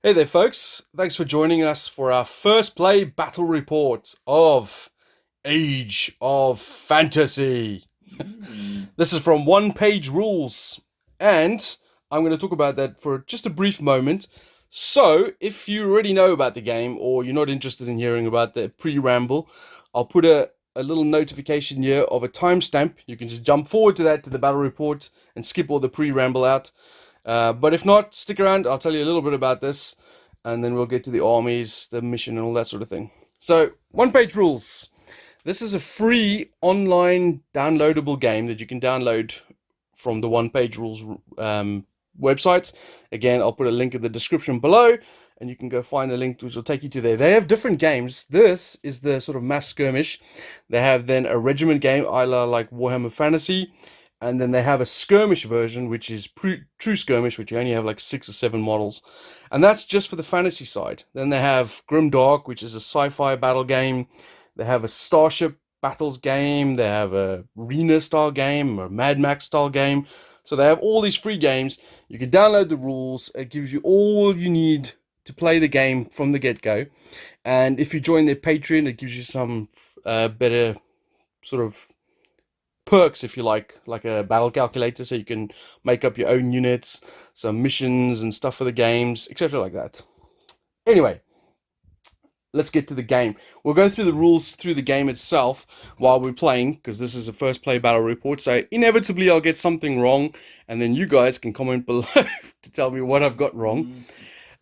Hey there, folks. Thanks for joining us for our first play battle report of Age of Fantasy. This is from One Page Rules, and I'm going to talk about that for just a brief moment. So, if you already know about the game or you're not interested in hearing about the pre ramble, I'll put a little notification here of a timestamp. You can just jump forward to that to the battle report and skip all the pre ramble out. But if not, stick around. I'll tell you a little bit about this, and then we'll get to the armies, the mission, and all that sort of thing. So, One Page Rules. This is a free online downloadable game that you can download from the One Page Rules website. Again, I'll put a link in the description below, and you can go find a link which will take you to there. They have different games. This is the sort of mass skirmish. They have then a regiment game, a la like Warhammer Fantasy, and then they have a skirmish version, which is true skirmish, which you only have like 6 or 7 models, and that's just for the fantasy side. Then they have Grim Dark, which is a sci-fi battle game. They have a Starship Battles game. They have a Arena style game, or Mad Max style game. So they have all these free games. You can download the rules. It gives you all you need to play the game from the get-go. And if you join their Patreon, it gives you some better sort of perks, if you like a battle calculator, so you can make up your own units, some missions and stuff for the games, etc. like that. Anyway, let's get to the game. We'll go through the rules through the game itself while we're playing, because this is a first play battle report, so inevitably I'll get something wrong, and then you guys can comment below to tell me what I've got wrong.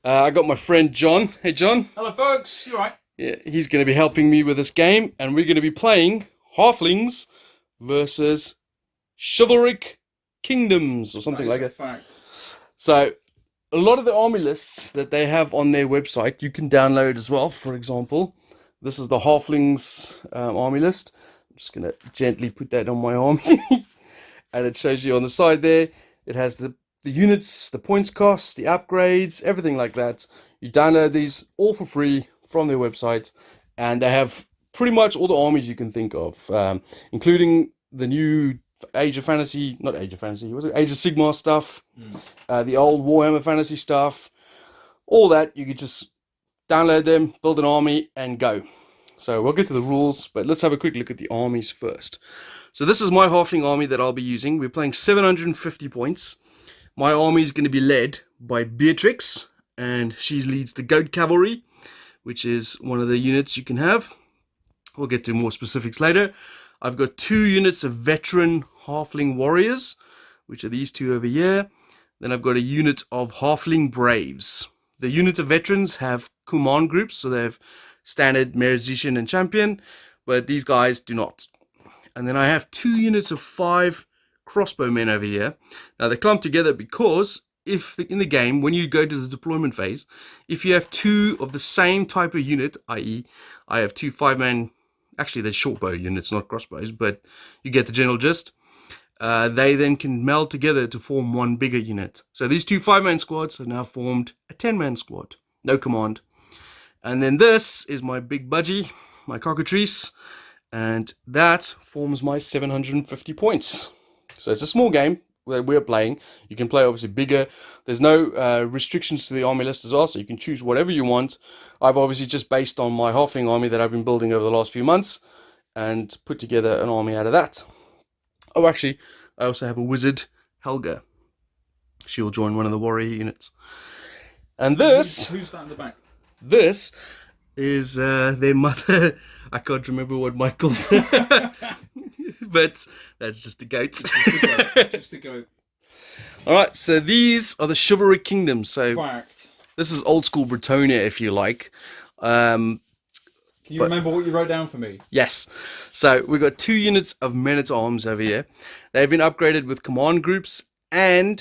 I got my friend John. Hey John. Hello, folks. You all right? Yeah, he's going to be helping me with this game, and we're going to be playing Halflings versus Chivalric Kingdoms or something like That that. is a fact. So a lot of the army lists that they have on their website you can download as well. For example, this is the Halflings army list. I'm just going to gently put that on my army, and it shows you on the side there. It has the units, the points costs, the upgrades, everything like that. You download these all for free from their website, and they have pretty much all the armies you can think of, including the new Age of Fantasy, not Age of Fantasy, was it Age of Sigmar stuff, the old Warhammer Fantasy stuff, all that. You could just download them, build an army, and go. So we'll get to the rules, but let's have a quick look at the armies first. So this is my halfling army that I'll be using. We're playing 750 points. My army is going to be led by Beatrix, and she leads the Goat Cavalry, which is one of the units you can have. We'll get to more specifics later. I've got 2 units of veteran halfling warriors, which are these 2 over here. Then I've got a unit of halfling braves. The unit of veterans have command groups, so they have standard, musician, and champion, but these guys do not. And then I have 2 units of 5 crossbowmen over here. Now they clump together because in the game, when you go to the deployment phase, if you have 2 of the same type of unit, i.e. I have 2 5-man, actually they're short bow units, not crossbows, but you get the general gist. They then can meld together to form one bigger unit. So these 2 5-man squads have now formed a 10-man squad. No command. And then this is my big budgie, my cockatrice, and that forms my 750 points. So it's a small game that we're playing. You can play obviously bigger. There's no restrictions to the army list as well, so you can choose whatever you want. I've obviously just based on my halfling army that I've been building over the last few months and put together an army out of that. Oh, actually, I also have a wizard, Helga. She'll join one of the warrior units. And this... Who's that in the back? This is their mother. I can't remember what Michael... but that's just a goat. Just to go. Alright, so these are the Chivalrous Kingdoms. So Fact. this is old school Bretonia, if you like. Can you remember what you wrote down for me? Yes. So we've got 2 units of men-at-arms over here. They've been upgraded with command groups and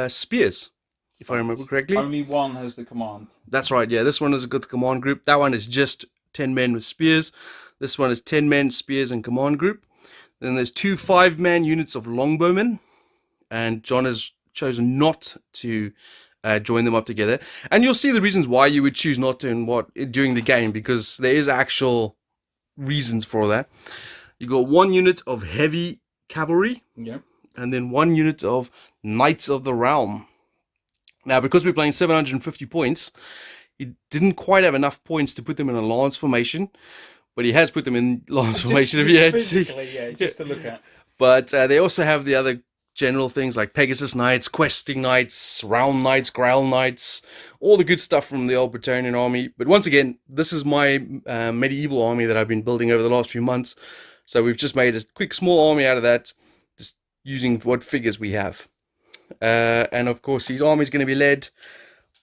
spears, if I remember correctly. Only one has the command. That's right, yeah. This one is a good command group. That one is just 10 men with spears. This one is 10 men, spears, and command group. Then there's 2 5-man units of longbowmen. And John has chosen not to join them up together. And you'll see the reasons why you would choose not to during the game, because there is actual reasons for that. You got 1 unit of heavy cavalry. Yeah. And then 1 unit of Knights of the Realm. Now, because we're playing 750 points, he didn't quite have enough points to put them in a lance formation, but he has put them in lance formation if you had to. Physically, yeah, just to look at. But they also have the other general things like Pegasus Knights, Questing Knights, Realm Knights, Growl Knights, all the good stuff from the old Bretonnian army. But once again, this is my medieval army that I've been building over the last few months. So we've just made a quick small army out of that, just using what figures we have. And of course, his army is going to be led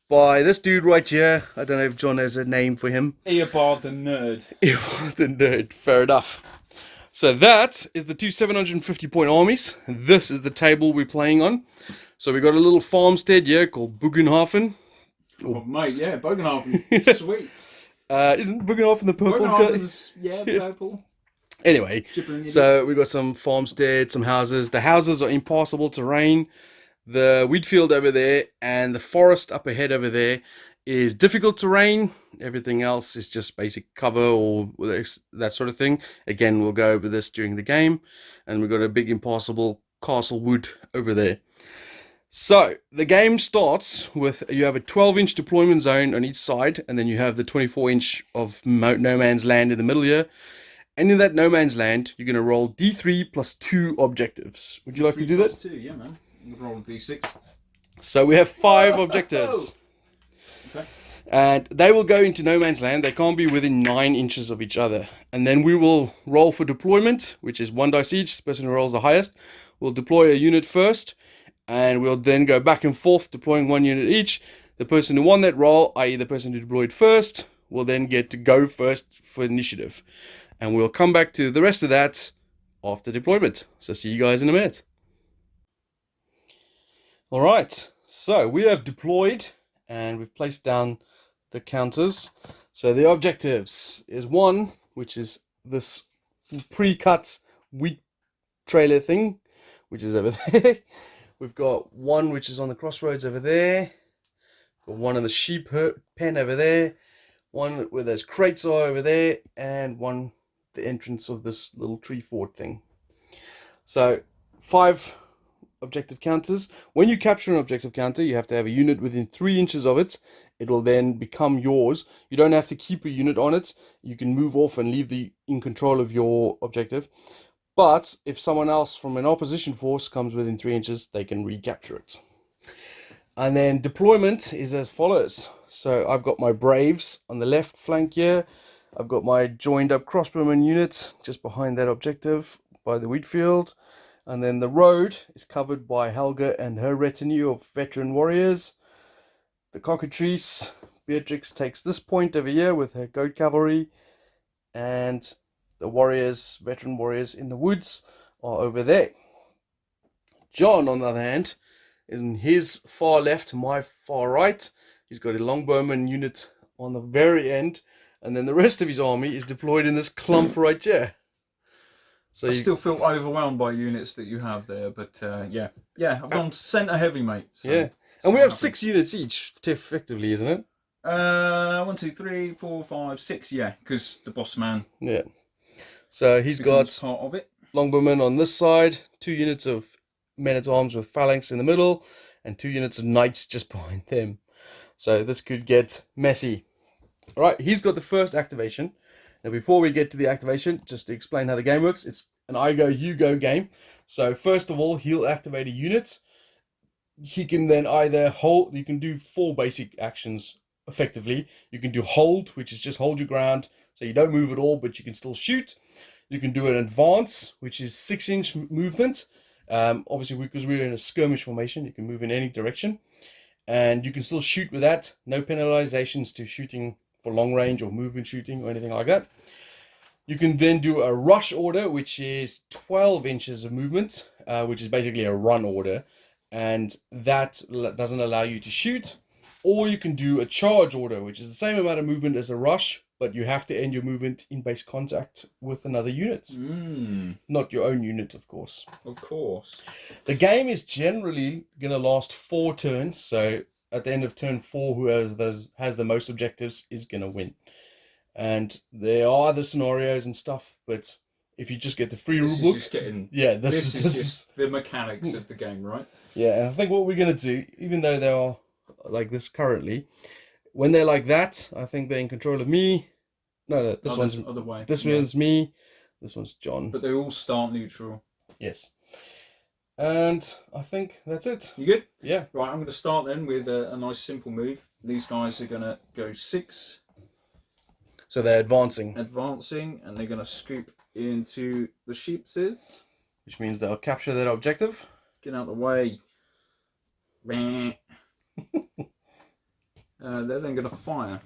by this dude right here. I don't know if John has a name for him. Eobard the Nerd. Eobard the Nerd, fair enough. So that is the two 750 point armies. This is the table we're playing on. So we got a little farmstead here called Bugenhafen. Oh, mate, yeah, Bogenhafen. Sweet. Isn't Bugenhafen the purple? Bogenhafen's, yeah, purple. Anyway, so we got some farmstead, some houses. The houses are impassable terrain. The wheat field over there and the forest up ahead over there is difficult terrain. Everything else is just basic cover or that sort of thing. Again, we'll go over this during the game. And we've got a big impassable castle wood over there. So the game starts with, you have a 12-inch deployment zone on each side, and then you have the 24-inch of no man's land in the middle here. And in that no man's land, you're going to roll D3 plus 2 objectives. Would you like to do that? 2, yeah, man. Roll D6. So we have 5 objectives. Okay. And they will go into no man's land. They can't be within 9 inches of each other. And then we will roll for deployment, which is 1 dice each. The person who rolls the highest will deploy a unit first. And we'll then go back and forth, deploying 1 unit each. The person who won that roll, i.e. the person who deployed first, will then get to go first for initiative. And we'll come back to the rest of that after deployment. So see you guys in a minute. Alright, so we have deployed and we've placed down the counters. So the objectives is 1, which is this pre-cut wheat trailer thing, which is over there. We've got 1 which is on the crossroads over there. Got 1 in the sheep pen over there. 1 where those crates are over there. And 1 the entrance of this little tree fort thing. So 5 objective counters. When you capture an objective counter, you have to have a unit within 3 inches of it. It will then become yours. You don't have to keep a unit on it. You can move off and leave in control of your objective. But if someone else from an opposition force comes within 3 inches, they can recapture it. And then deployment is as follows. So I've got my Braves on the left flank here. I've got my joined up crossbowman unit just behind that objective by the wheat field. And then the road is covered by Helga and her retinue of veteran warriors. The cockatrice, Beatrix takes this point over here with her goat cavalry. And the warriors, veteran warriors in the woods are over there. John, on the other hand, is in his far left, my far right. He's got a longbowman unit on the very end. And then the rest of his army is deployed in this clump right here. So I still feel overwhelmed by units that you have there, but yeah, I've gone centre heavy, mate. So, yeah, and we have 6 units each, effectively, isn't it? 1, 2, 3, 4, 5, 6. Yeah, because the boss man. Yeah. So he's got part of it. Longbowmen on this side, 2 units of men at arms with phalanx in the middle, and 2 units of knights just behind them. So this could get messy. All right, he's got the first activation. Now, before we get to the activation, just to explain how the game works, it's an I go, you go game. So first of all, he'll activate a unit. He can then either hold, you can do 4 basic actions effectively. You can do hold, which is just hold your ground, so you don't move at all, but you can still shoot. You can do an advance, which is 6-inch movement. Obviously, because we're in a skirmish formation, you can move in any direction. And you can still shoot with that. No penalizations to shooting for long range or movement shooting or anything like that. You can then do a rush order, which is 12 inches of movement, which is basically a run order. And that doesn't allow you to shoot. Or you can do a charge order, which is the same amount of movement as a rush, but you have to end your movement in base contact with another unit. Not your own unit, of course. Of course. The game is generally going to last 4 turns, so at the end of turn 4, whoever has the most objectives is going to win. And there are other scenarios and stuff, but if you just get the free rule book... This is just the mechanics of the game, right? Yeah, and I think what we're going to do, even though there are like this currently. When they're like that, I think they're in control of me. No, this one's the other way. This one's me. This one's John. But they all start neutral. Yes. And I think that's it. You good? Yeah. Right, I'm going to start then with a nice simple move. These guys are going to go 6. So they're advancing. Advancing, and they're going to scoop into the sheepses. Which means they'll capture that objective. Get out of the way. They're then going to fire.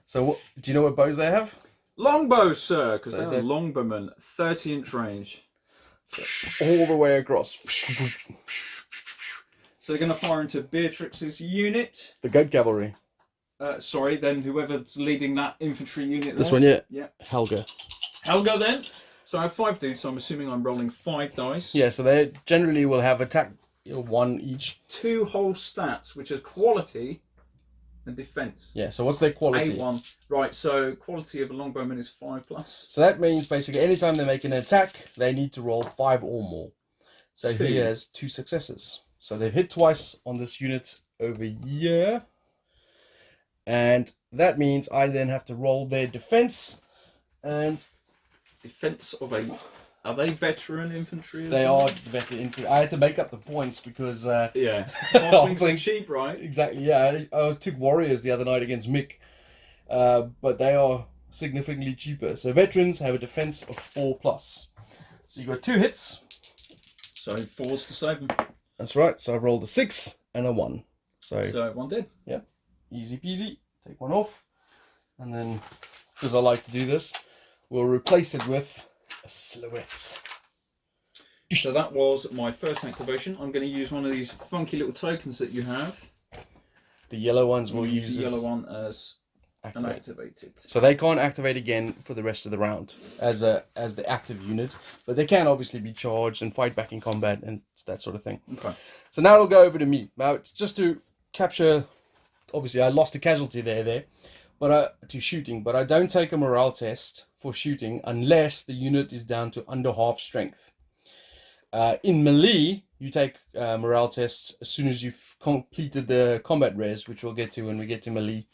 So do you know what bows they have? Longbow, sir, because So they're a longbowman. 30-inch range. All the way across. So they're going to fire into Beatrix's unit. The goat cavalry. Sorry, then whoever's leading that infantry unit. This there. one, yeah. Yeah. Helga. Helga then. So I have 5 dudes, so I'm assuming I'm rolling 5 dice. Yeah, so they generally will have attack 1 each. 2 whole stats, which are quality and defense. Yeah, so what's their quality? A1. Right, so quality of a longbowman is 5+. So that means basically anytime they make an attack, they need to roll 5 or more. So 2. he has 2 successes. So they've hit twice on this unit over here. And that means I then have to roll their defense. And Defense of a... Are they veteran infantry? they are veteran infantry. I had to make up the points because... Yeah. Halflings are cheap, right? Exactly, yeah. I took warriors the other night against Mick. But they are significantly cheaper. So veterans have a defense of 4+. So you got 2 hits. So 4s to save them. That's right. So I've rolled a 6 and a 1. So 1 dead. Yeah. Easy peasy. Take 1 off. And then, because I like to do this, we'll replace it with a silhouette. So that was my first activation. I'm going to use one of these funky little tokens that you have. The yellow ones will use use the yellow one as activate. unactivated. So they can't activate again for the rest of the round as the active unit, but they can obviously be charged and fight back in combat and that sort of thing. Okay. So now it'll go over to me. Now just to capture, obviously I lost a casualty there, but to shooting. But I don't take a morale test for shooting unless the unit is down to under half strength. In melee, you take morale tests as soon as you've completed the combat res, which we'll get to when we get to melee.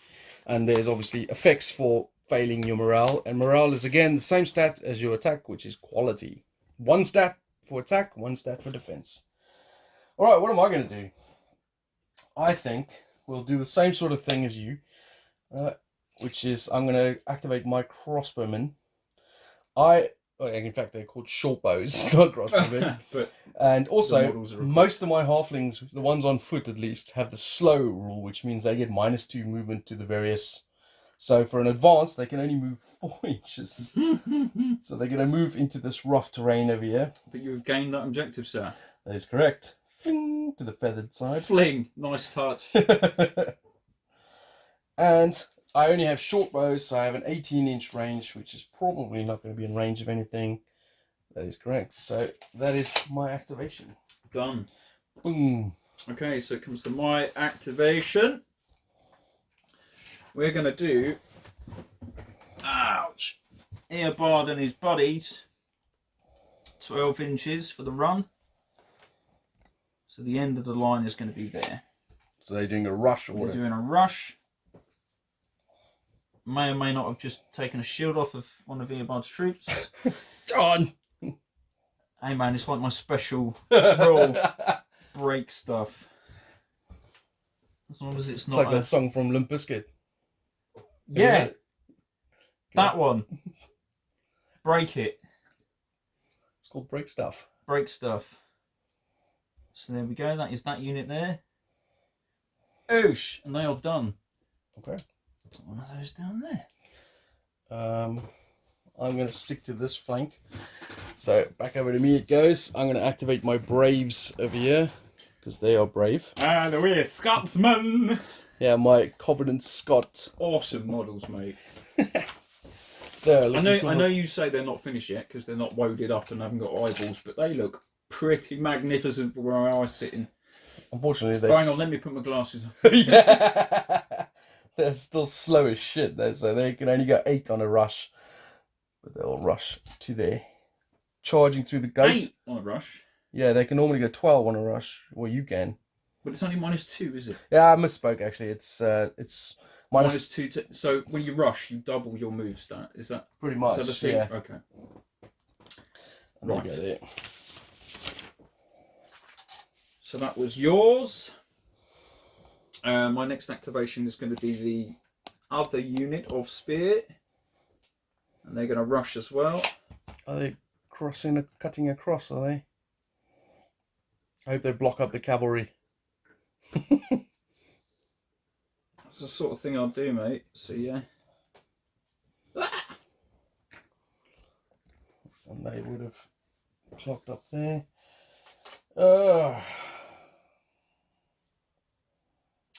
And there's obviously effects for failing your morale. And morale is again the same stat as your attack, which is quality. 1 stat for attack, 1 stat for defense. Alright, what am I going to do? I think we'll do the same sort of thing as you. Which is I'm going to activate my crossbowmen. In fact, they're called short bows, not crossbowmen. And also, most of my halflings, the ones on foot at least, have the slow rule, which means they get -2 movement to the various. So for an advance, they can only move 4 inches. So they're going to move into this rough terrain over here. But you've gained that objective, sir. That is correct. Fling to the feathered side. Fling. Nice touch. And I only have short bows, so I have an 18-inch range, which is probably not going to be in range of anything. That is correct. So that is my activation. Done. Boom. Okay, so it comes to my activation. We're going to do... Ouch! Eobard and his buddies. 12 inches for the run. So the end of the line is going to be there. So they're doing a rush or We're doing a rush. May or may not have just taken a shield off of one of Eobard's troops. John! Hey man, it's like my special roll break stuff. As long as it's not like that song from Limp Bizkit. Yeah, that one. Break it. It's called Break Stuff. Break stuff. So there we go. That is that unit there. Oosh, and they are done. Okay. One of those down there. I'm going to stick to this flank. So back over to me it goes. I'm going to activate my Braves over here because they are brave. And we're Scotsmen. Yeah, my Covenant Scot. Awesome models, mate. I know you say they're not finished yet because they're not woaded up and haven't got eyeballs, but they look pretty magnificent for where I was sitting. Unfortunately, they're... Hang on, let me put my glasses on. Yeah. They're still slow as shit though, so they can only go 8 on a rush. But they'll rush to there. Charging through the goat. 8 on a rush? Yeah, they can normally go 12 on a rush. Well, you can. But it's only -2, is it? Yeah, I misspoke actually. It's minus -2. So when you rush, you double your move stat. Is that pretty much. is that a thing? Yeah. Okay. There you Right. go there. So that was yours. My next activation is going to be the other unit of spear, and they're going to rush as well. Are they cutting across? Are they? I hope they block up the cavalry. That's the sort of thing I'll do, mate. So yeah. And they would have clocked up there.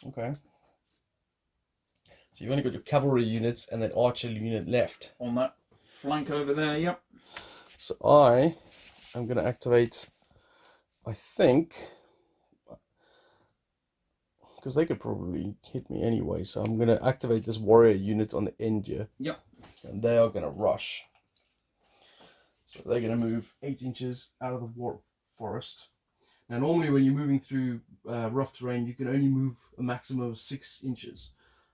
Okay. So you've only got your cavalry units and an archery unit left. On that flank over there, yep. So I am going to activate, I think, because they could probably hit me anyway. So I'm going to activate this warrior unit on the end here. Yep. And they are going to rush. So they're going to move 8 inches out of the forest. Now normally when you're moving through rough terrain, you can only move a maximum of 6 inches.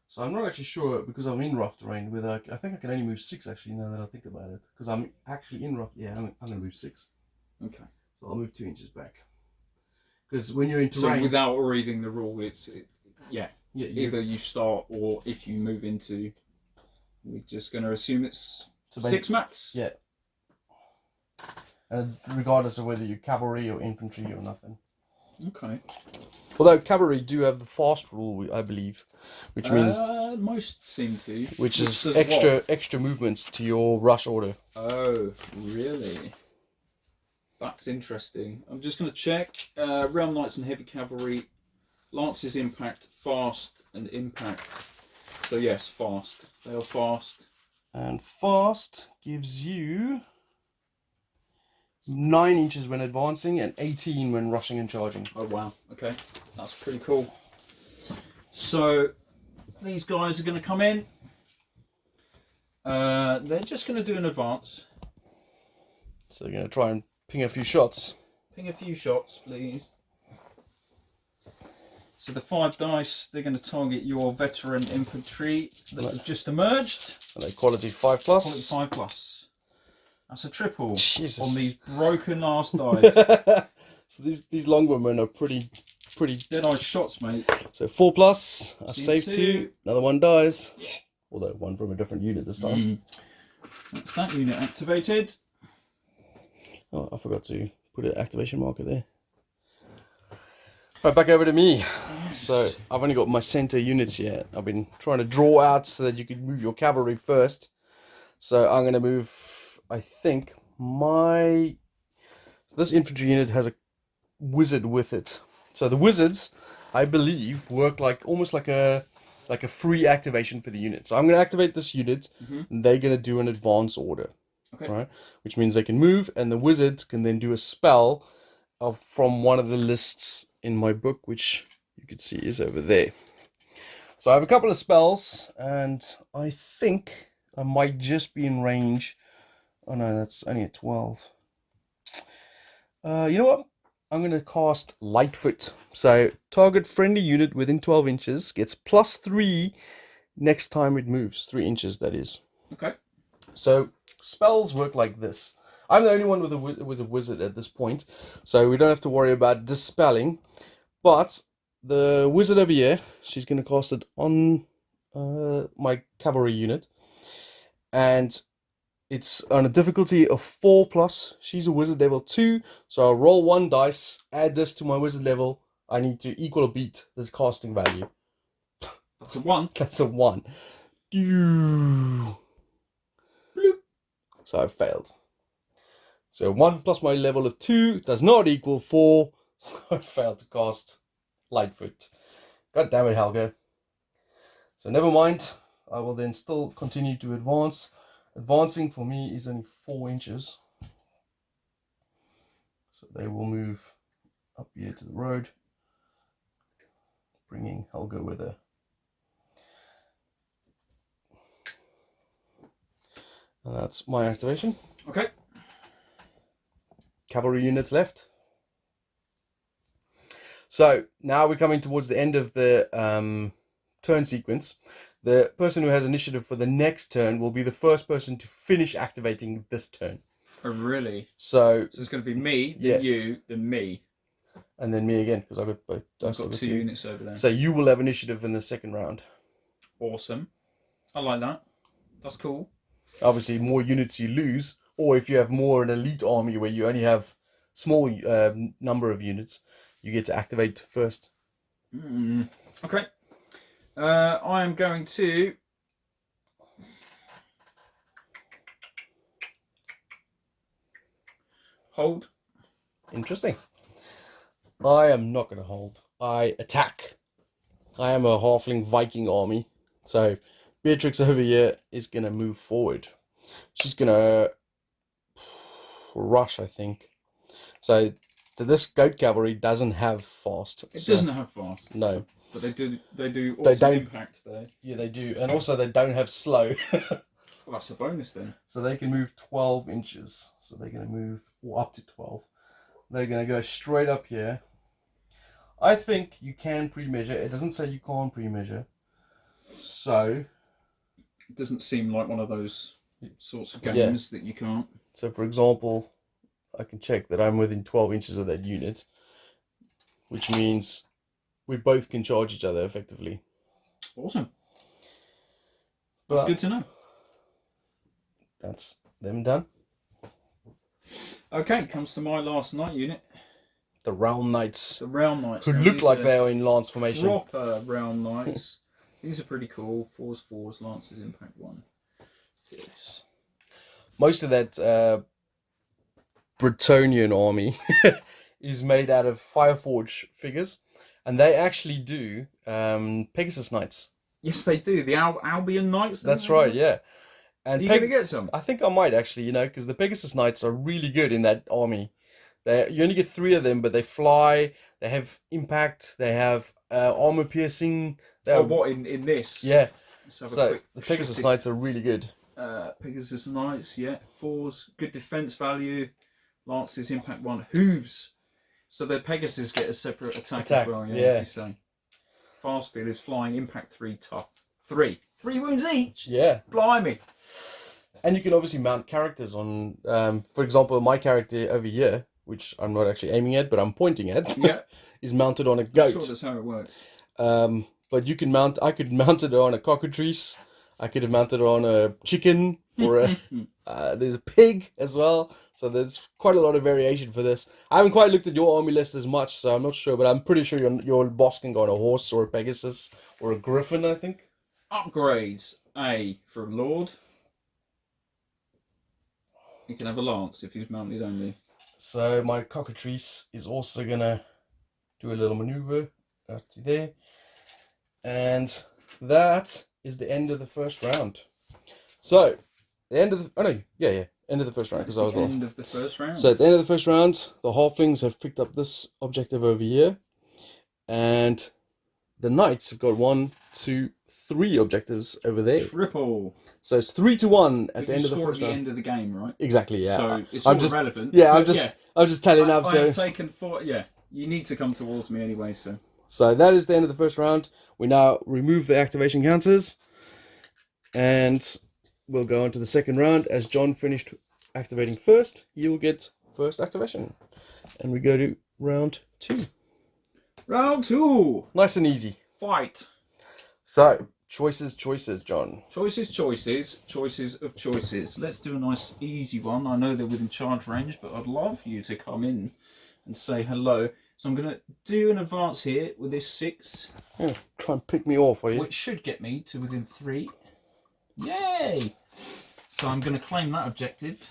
So I'm not actually sure, because I'm in rough terrain, whether I think I can only move 6 actually, now that I think about it. Because I'm actually in rough, yeah, I'm going to move 6. Okay. So I'll move 2 inches back. Because when you're in terrain... So without reading the rule, yeah, either you start, or if you move into, we're just going to assume it's so 6 max. Yeah. Regardless of whether you're cavalry or infantry or nothing. Okay. Although cavalry do have the fast rule, I believe, which means most seem to. which is extra movements to your rush order. Oh, really? That's interesting. I'm just going to check. Realm Knights and Heavy Cavalry, Lances impact, fast, and impact. So yes, fast. They are fast. And fast gives you 9 inches when advancing and 18 when rushing and charging. Oh wow, okay. That's pretty cool. So these guys are going to come in. They're just going to do an advance. So they're going to try and ping a few shots. Ping a few shots, please. So the 5 dice, they're going to target your veteran infantry that have just emerged. And they quality 5+. Quality 5+. That's a triple. Jesus. On these broken ass dice. So these longbowmen are pretty Dead-eye shots, mate. So 4+. I've saved 2. 2. Another one dies. Yeah. Although one from a different unit this time. That's that unit activated. Oh, I forgot to put an activation marker there. Right, back over to me. Yes. So I've only got my center units here. I've been trying to draw out so that you can move your cavalry first. So I'm going to move, I think, so this infantry unit has a wizard with it. So the wizards, I believe, work almost like a free activation for the unit. So I'm going to activate this unit, and they're going to do an advance order. Okay. Right? Which means they can move, and the wizard can then do a spell from one of the lists in my book, which you can see is over there. So I have a couple of spells, and I think I might just be in range. Oh no, that's only a 12. You know what? I'm going to cast Lightfoot. So target friendly unit within 12 inches gets +3 next time it moves. 3 inches, that is. Okay. So spells work like this. I'm the only one with a wizard at this point, so we don't have to worry about dispelling. But the wizard over here, she's going to cast it on my cavalry unit, and it's on a difficulty of 4+. She's a wizard level 2, so I'll roll 1 dice, add this to my wizard level. I need to equal or beat the casting value. That's a 1. That's a 1. So I've failed. So 1 plus my level of 2 does not equal 4, so I failed to cast Lightfoot. God damn it, Helga. So never mind, I will then still continue to advance. Advancing for me is only 4 inches. So they will move up here to the road, bringing Helga with her. And that's my activation. Okay. Cavalry units left. So now we're coming towards the end of the turn sequence. The person who has initiative for the next turn will be the first person to finish activating this turn. Oh, really? So it's going to be me, then yes. you, then me. And then me again, because I've got both. I've got two units over there. So you will have initiative in the second round. Awesome. I like that. That's cool. Obviously, more units you lose, or if you have more an elite army where you only have small number of units, you get to activate first. Okay. I am going to hold. Interesting. I am not going to hold. I attack. I am a halfling Viking army. So Beatrix over here is going to move forward. She's going to rush, I think. So this goat cavalry doesn't have fast. It doesn't have fast. No. But they do awesome impact though. Yeah, they do. And also they don't have slow. Well, that's a bonus then. So they can move 12 inches. So they're going to move up to 12. They're going to go straight up here. I think you can pre-measure. It doesn't say you can't pre-measure. So it doesn't seem like one of those sorts of games that you can't. So for example, I can check that I'm within 12 inches of that unit, which means we both can charge each other effectively. Awesome. That's good to know. That's them done. Okay, comes to my last knight unit. The Realm Knights. The Realm Knights. Who look like they are in lance formation. Proper Realm Knights. These are pretty cool. 4s, Lances, Impact 1. Yes. Most of that Bretonian army is made out of Fireforge figures. And they actually do Pegasus Knights. Yes, they do. The Albion Knights. That's right, yeah. And are you going to get some? I think I might actually, because the Pegasus Knights are really good in that army. You only get 3 of them, but they fly, they have impact, they have armor piercing. What, in this? Yeah. So the Pegasus Knights are really good. Pegasus Knights, yeah. 4s, good defense value. Lances, Impact 1. Hooves. So the Pegasus get a separate attack as well, yeah. As you say. Fast feel is flying, Impact 3, tough. 3 wounds each? Yeah. Blimey. And you can obviously mount characters on, for example, my character over here, which I'm not actually aiming at, but I'm pointing at, is mounted on a goat. I'm sure that's how it works. But you can I could mount it on a cockatrice, I could have mounted it on a chicken, or there's a pig as well. So there's quite a lot of variation for this. I haven't quite looked at your army list as much, so I'm not sure, but I'm pretty sure your boss can go on a horse or a Pegasus or a griffin, I think. Upgrades. A for a lord. He can have a lance if he's mounted only. So my cockatrice is also gonna do a little maneuver out to there, and that is the end of the first round. So the end of the end of the first round, because I was end of the first round. So at the end of the first round, the halflings have picked up this objective over here, and the knights have got 1, 2, 3 objectives over there. Triple. So it's 3-1 at the end of the first round. At the end of the game, right? Exactly, yeah. So it's all relevant. Yeah, I'm just telling up. I've taken 4. Yeah, you need to come towards me anyway. So that is the end of the first round. We now remove the activation counters, and we'll go on to the second round. As John finished activating first, he will get first activation, and we go to round 2. Round 2. Nice and easy. Fight. So choices, John. Choices of choices. Let's do a nice easy one. I know they're within charge range, but I'd love you to come in and say hello. So I'm going to do an advance here with this 6. Yeah, try and pick me off, are you? Which should get me to within 3. Yay! So I'm going to claim that objective.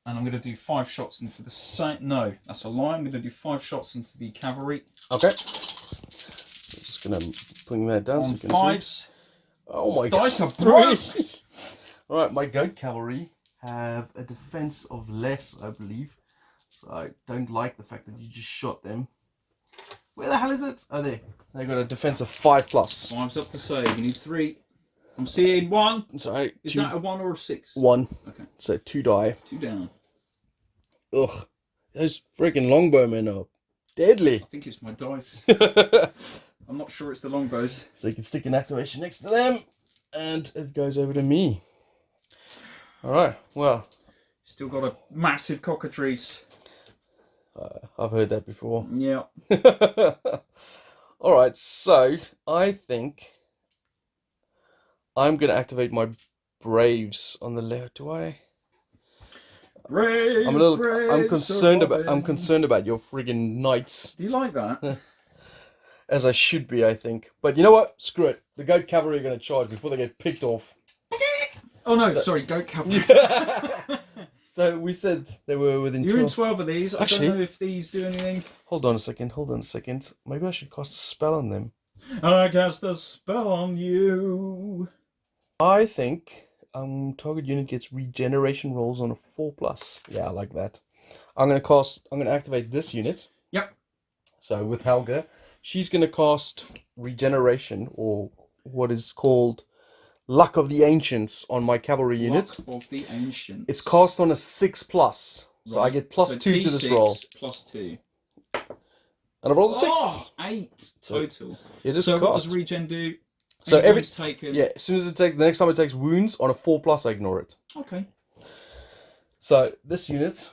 And I'm going to do 5 shots into the same... No, that's a lie. I'm going to do 5 shots into the cavalry. Okay. So just going to bring that down. On so you can 5s. See. Oh my god. Dice are broke! Alright, my goat cavalry have a defense of less, I believe. So I don't like the fact that you just shot them. Where the hell is it? Oh, there. They got a defense of 5+. 5's up to save. You need 3. I'm seeing 1. Sorry. Is that a 1 or a 6? 1. Okay. So 2 die. 2 down. Ugh. Those freaking longbowmen are Deadly. I think it's my dice. So I'm not sure it's the longbows. you can stick an activation next to them, and it goes over to me. Alright, well. Still got a massive cockatrice. I've heard that before. Yeah. Alright, so I think I'm going to activate my Braves on the left. Do I? Brave, I'm brave Sir Robin. concerned about your friggin' knights. Do you like that? As I should be, I think. But you know what? Screw it. The goat cavalry are going to charge before they get picked off. Oh no, sorry, goat cavalry. So we said they were within You're 12. in 12 of these. Actually, I don't know if these do anything. Hold on a second. Maybe I should cast a spell on them. I cast a spell on you. I think target unit gets regeneration rolls on a 4+. Yeah, I like that. I'm gonna activate this unit. Yep. So with Helga, she's gonna cast regeneration, or what is called Luck of the Ancients, on my cavalry unit. Luck of the Ancients. It's cast on a 6+. So I get +2 to this roll. +2. And I rolled a 6. Oh, 8 total. It is so cast. what does regen do? So every taken. Yeah, as soon as the next time it takes wounds on a 4+, I ignore it. Okay. So this unit,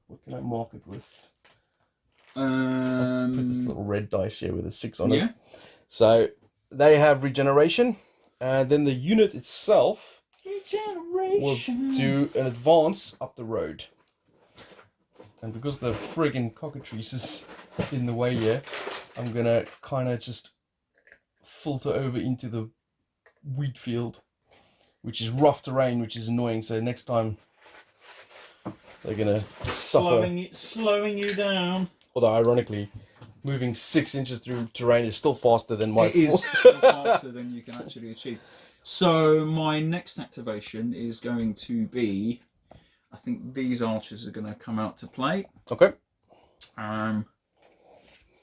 what can I mark it with? I'll put this little red dice here with a 6 on it. So they have regeneration, and then the unit itself will do an advance up the road. And because the friggin' cockatrice is in the way here, I'm gonna kind of just filter over into the wheat field, which is rough terrain, which is annoying. So next time they're gonna suffer. Slowing you down. Although ironically, moving 6 inches through terrain is still faster than my. It is still faster than you can actually achieve. So my next activation is going to be, I think these archers are going to come out to play. Okay.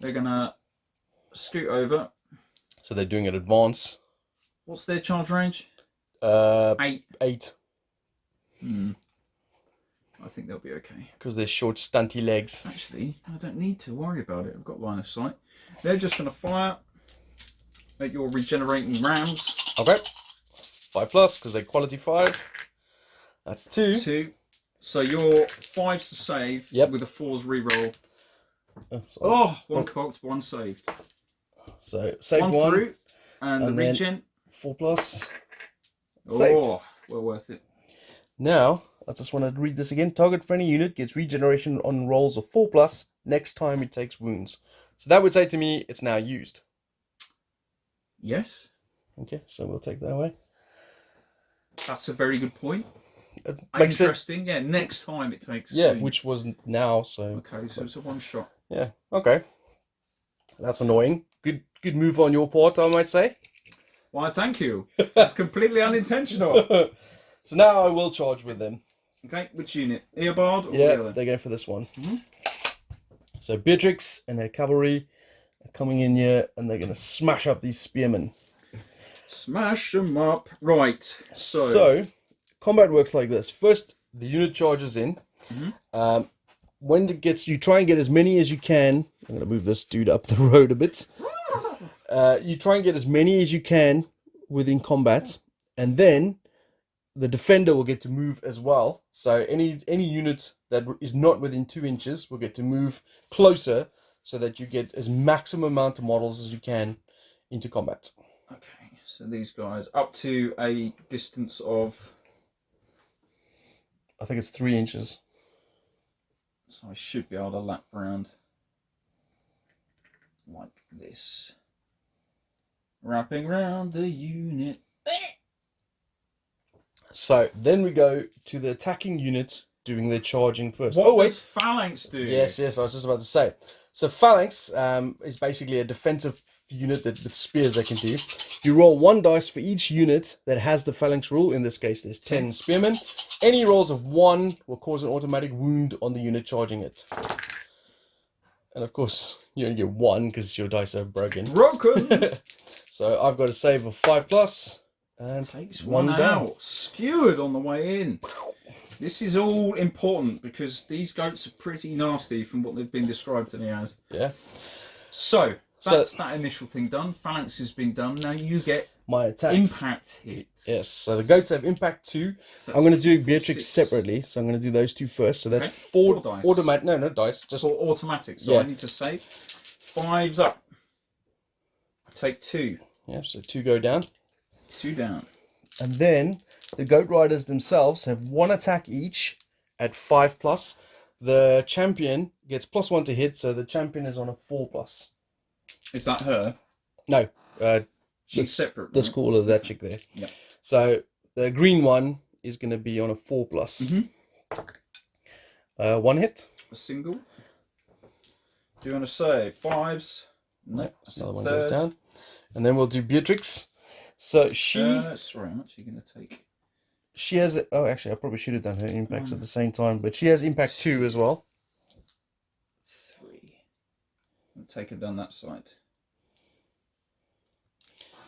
They're going to scoot over. So they're doing an advance. What's their charge range? 8. I think they'll be okay. Because they're short, stunty legs. Actually, I don't need to worry about it. I've got line of sight. They're just going to fire at your regenerating rams. Okay. 5+, because they're quality 5. That's 2. 2. So your 5's to save with a 4's reroll. One cocked, 1 saved. So save 1 through, and the regen 4+. Oh, saved. Well worth it. Now I just want to read this again. Target for any unit gets regeneration on rolls of 4+ next time it takes wounds. So that would say to me it's now used. Yes. Okay, so we'll take that away. That's a very good point. Makes interesting. Yeah, next time it takes. Yeah, wounds. which was now. So okay, so it's a 1 shot. Yeah. Okay. That's annoying. Good move on your part, I might say. Why, thank you. That's completely unintentional. So now I will charge with them. Okay, which unit? Earbard or yeah, the other? they're going for this one. So Beatrix and her cavalry are coming in here, and they're going to smash up these spearmen. Smash them up. Right. So combat works like this. First, the unit charges in. When it gets, you try and get as many as you can. I'm going to move this dude up the road a bit. You try and get as many as you can within combat, and then the defender will get to move as well. So any unit that is not within 2 inches will get to move closer, so that you get as maximum amount of models as you can into combat. Okay, so these guys up to a distance of, I think it's 3 inches. So I should be able to lap around like this. Wrapping around the unit. So then we go to the attacking unit doing their charging first. What does Phalanx do? Yes, I was just about to say. So Phalanx is basically a defensive unit with spears they can do. You roll 1 dice for each unit that has the Phalanx rule. In this case, there's 10 spearmen. Any rolls of 1 will cause an automatic wound on the unit charging it. And of course, you only get 1 because your dice are broken. So I've got a save of 5+. And takes 1 one down. out. Skewered on the way in. This is all important because these goats are pretty nasty from what they've been described to me as. Yeah. So that's that initial thing done. Phalanx has been done. Now you get my attacks. Impact hits. Yes. So the goats have impact 2. So I'm going to do Beatrix separately. So I'm going to do those 2 first. So that's okay. 4 dice. Automatic. No, no dice. Just for automatic. So I need to save. 5's up. Take 2. Yeah. So 2 go down. 2 down. And then the goat riders themselves have 1 attack each at 5+. The champion gets +1 to hit, so the champion is on a 4+. Is that her? No, she's separate. The school of that chick there. Yep. So the green one is going to be on a 4+. Mm-hmm. 1 hit. A single. Do you want to say 5s? No, another one goes down. And then we'll do Beatrix. So she. Sorry, I'm actually going to take. She has. Oh, actually, I probably should have done her impacts at the same time, but she has impact 2 as well. 3. I'll take her down that side.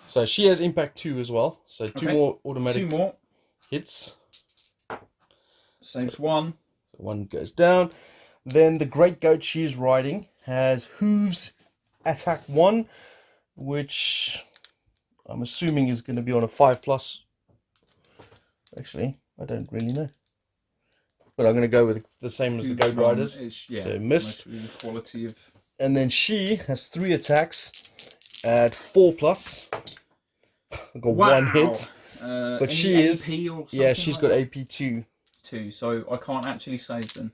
So she has impact 2 as well. So 2 more automatic 2 more hits. Saves 1. So 1 goes down. Then the great goat she's riding has hooves attack 1, which I'm assuming is going to be on a 5+. Actually, I don't really know. But I'm going to go with the same as the goat riders. So missed. Quality of... And then she has 3 attacks at 4+. I've got 1 hit. But she is... Yeah, she's got AP 2. 2, so I can't actually save them.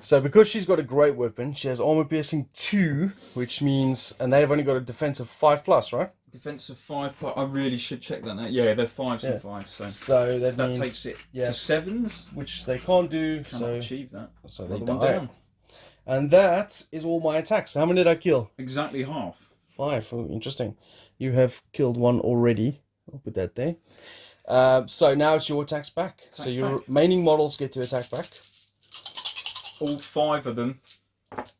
So because she's got a great weapon, she has armor piercing 2, which means... And they've only got a defensive 5+, right? Defensive 5+. I really should check that now. Yeah, they're 5s and 5s. So that means... takes it to 7s. Which they can't do. Cannot achieve that. So they die. And that is all my attacks. How many did I kill? Exactly half. 5. Oh, interesting. You have killed 1 already. I'll put that there. So now it's your attacks back. So your remaining models get to attack back. All 5 of them.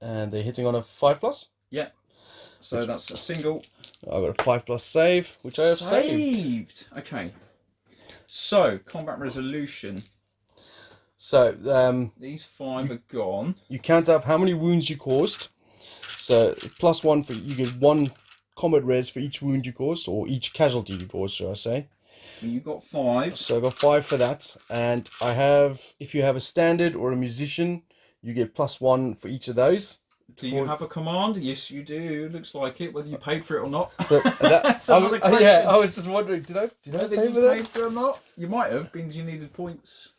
And they're hitting on a 5+? Yeah. So that's a single. I've got a 5+ save, which I have saved. Okay. So, combat resolution. So, these 5 are gone. You count up how many wounds you caused. So, +1 for... You get 1 combat res for each wound you caused, or each casualty you caused, should I say. You got 5. So I got 5 for that. And I have... If you have a standard or a musician, you get +1 for each of those. Do you have a command? Yes, you do. Looks like it, whether you paid for it or not. Yeah, I was just wondering, did I pay for that? Paid for it or not? You might have, because you needed points.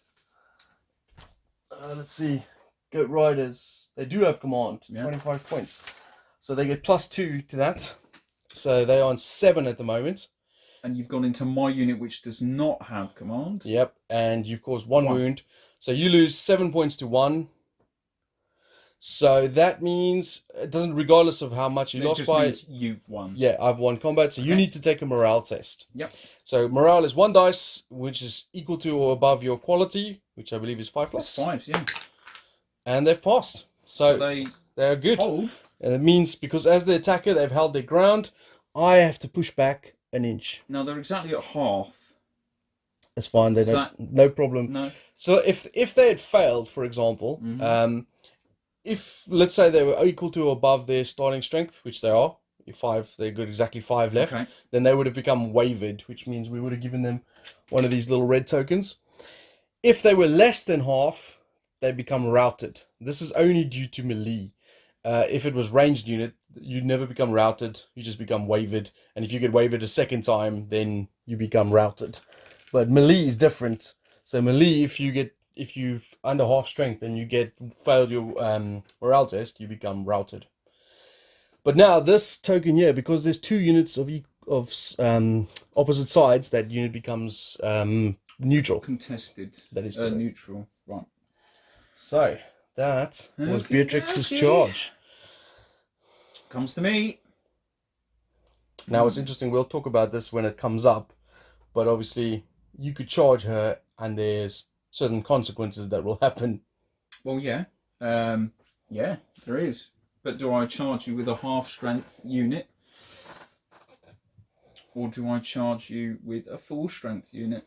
Let's see. Goat Riders. They do have command. 25 points. So they get +2 to that. So they are on 7 at the moment. And you've gone into my unit, which does not have command. Yep, and you've caused 1 wound. So you lose 7 points to 1. So that means it doesn't, regardless of how much you lost by. Means you've won. Yeah, I've won combat. So you need to take a morale test. Yep. So morale is 1 dice, which is equal to or above your quality, which I believe is 5+. It's 5s, yeah. And they've passed. So they're good. Hold. And it means because as the attacker, they've held their ground. I have to push back an inch. Now they're exactly at half. That's fine. They don't, no problem. No. So if they had failed, for example, if let's say they were equal to or above their starting strength, which they are, they've got exactly 5 left, then they would have become wavered, which means we would have given them one of these little red tokens. If they were less than half, they become routed. This is only due to melee. If it was ranged unit, you'd never become routed. You just become wavered. And if you get wavered a second time, then you become routed. But melee is different. So melee, if you've under half strength and you failed your morale test, you become routed. But now this token here, because there's 2 units of opposite sides, that unit becomes neutral. Contested. That is neutral. Right. So that was Beatrix's charge. Comes to me. Now it's interesting, we'll talk about this when it comes up, but obviously you could charge her and there's certain consequences that will happen. Well, yeah. Yeah, there is. But do I charge you with a half strength unit? Or do I charge you with a full strength unit?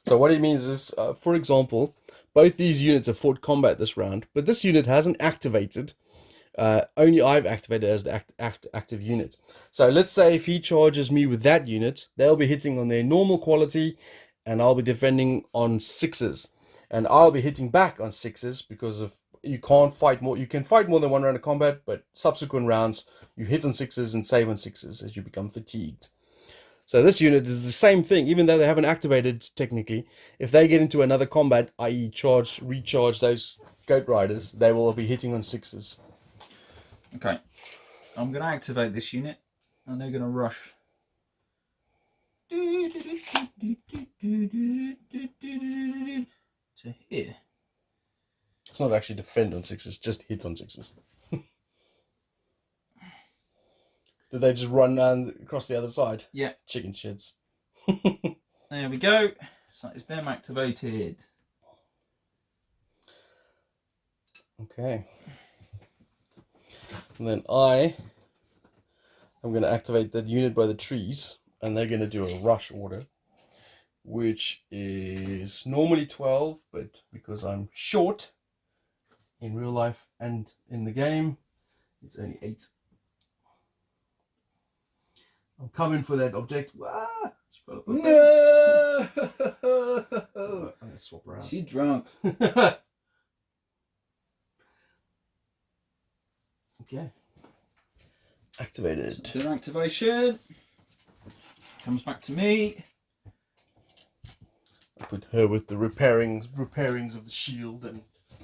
So what it means is, for example, both these units have fought combat this round, but this unit hasn't activated. Only I've activated as the active unit. So let's say if he charges me with that unit, they'll be hitting on their normal quality, and I'll be defending on 6s. And I'll be hitting back on 6s because of you can't fight more. You can fight more than one round of combat, but subsequent rounds you hit on 6s and save on 6s as you become fatigued. So this unit is the same thing, even though they haven't activated technically. If they get into another combat, i.e. recharge those goat riders, they will be hitting on 6s. Okay, I'm going to activate this unit, and they're going to rush. To here. It's not actually defend on 6s, just hit on 6s. Did they just run across the other side? Yeah. Chicken shits. There we go. So it's them activated. Okay. And then I'm going to activate that unit by the trees, and they're going to do a rush order, which is normally 12, but because I'm short in real life and in the game, it's only 8. I'm coming for that object. Ah! No! I'm going to swap around. She's drunk. Okay. Activated. So activation. Comes back to me. I put her with the repairings of the shield and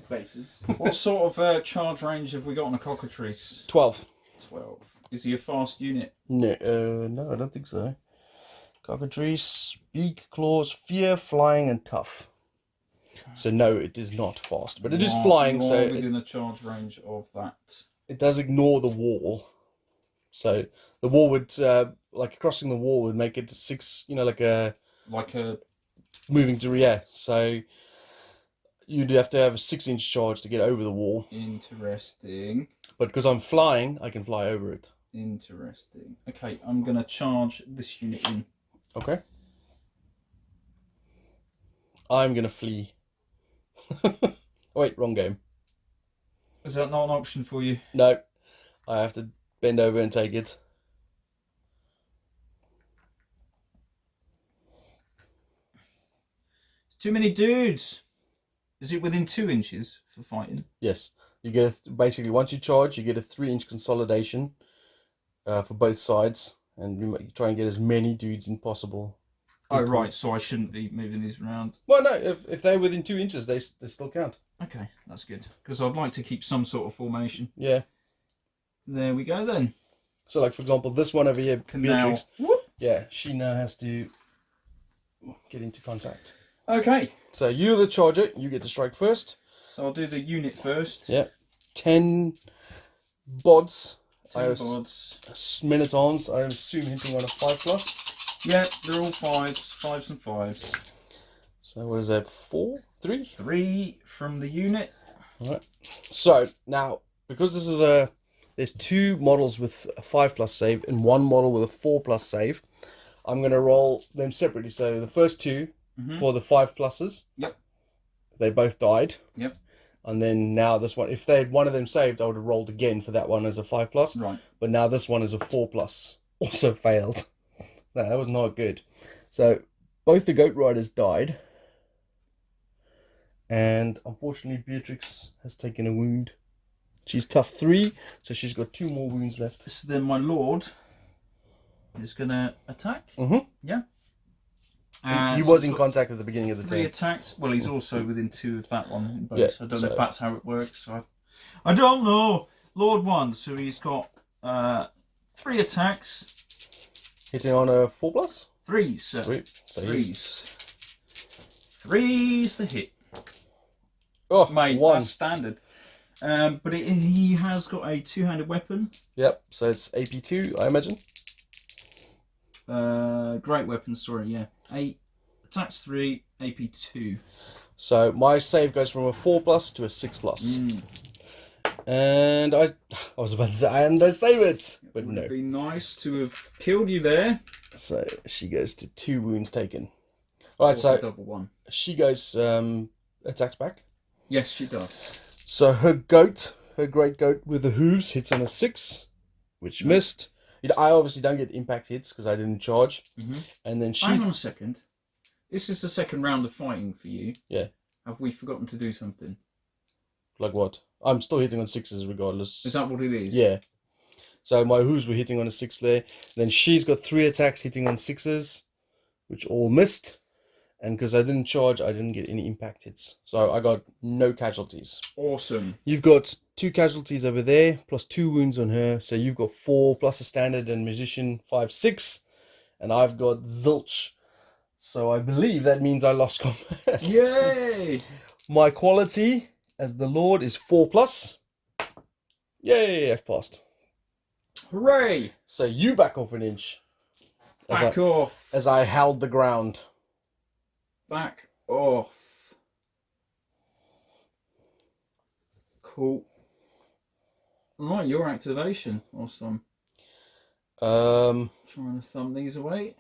bases. What sort of charge range have we got on a cockatrice? 12. 12. Is he a fast unit? No, no, I don't think so. Cockatrice, beak, claws, fear, flying, and tough. So no, it is not fast, but it is flying. So within the charge range of that. It does ignore the wall. So the wall would, like crossing the wall would make it 6. You know, like a moving to rear. So you'd have to have a 6-inch charge to get over the wall. Interesting. But because I'm flying, I can fly over it. Interesting. Okay, I'm going to charge this unit in. Okay. I'm going to flee. Oh, wait, wrong game. Is that not an option for you? No. I have to bend over and take it. Too many dudes. Is it within 2 inches for fighting? Yes. You get basically, once you charge, you get a 3-inch consolidation for both sides. And you try and get as many dudes as possible. Oh, right. So I shouldn't be moving these around. Well, no. If they're within 2 inches, they still count. Okay, that's good. Because I'd like to keep some sort of formation. Yeah. There we go then. So, like, for example, this one over here, Beatrix. Yeah, she now has to get into contact. Okay. So you're the charger. You get to strike first. So I'll do the unit first. Yeah. 10 bods. 10 bods. Men-at-arms. I assume hitting on a 5+. Yeah, they're all 5s. 5s and 5s. So what is that? 4? 3? 3 from the unit. All right. So now, because this is there's 2 models with a 5+ save and 1 model with a 4+ save. I'm going to roll them separately. So the first 2 for the 5+. Yep. They both died. Yep. And then now this one, if they had one of them saved, I would have rolled again for that one as a 5+. Right. But now this one is a 4+. Also failed. No, that was not good. So both the goat riders died. And unfortunately, Beatrix has taken a wound. She's tough 3, so she's got 2 more wounds left. So then my lord is going to attack. Yeah. He was in contact at the beginning of the 3 turn. attacks. Well, he's also within 2 of that one. Yeah, I don't know if that's how it works. So I don't know. Lord 1, so he's got 3 attacks. Hitting on a 4+? 3s, sir. Sweet. So 3s. 3s to hit. Oh, Mate, 1. that's standard. But he has got a 2-handed weapon. Yep, so it's AP2, I imagine. Great weapon, sorry, yeah. 8, attacks 3, AP2. So my save goes from a 4+ to a 6+. And I was about to say, and I save it, but no. It'd be nice to have killed you there. So she goes to 2 wounds taken. All right, Force so a double one. she goes attacks back. Yes, she does. So her great goat with the hooves hits on a 6, which missed. I obviously don't get impact hits because I didn't charge. And then she. Hang on a second. This is the second round of fighting for you. Yeah. Have we forgotten to do something? Like what? I'm still hitting on 6s regardless. Is that what it is? Yeah. So my hooves were hitting on a 6 there. Then she's got 3 attacks hitting on 6s, which all missed. And because I didn't charge, I didn't get any impact hits. So I got no casualties. Awesome. You've got 2 casualties over there, plus 2 wounds on her. So you've got 4, plus a standard and musician, 5, 6. And I've got zilch. So I believe that means I lost combat. Yay! My quality as the Lord is 4+. Yay, I've passed. Hooray! So you back off an inch. Back off. As I held the ground. Back off. Cool. Right, your activation. Awesome. Trying to thumb these away.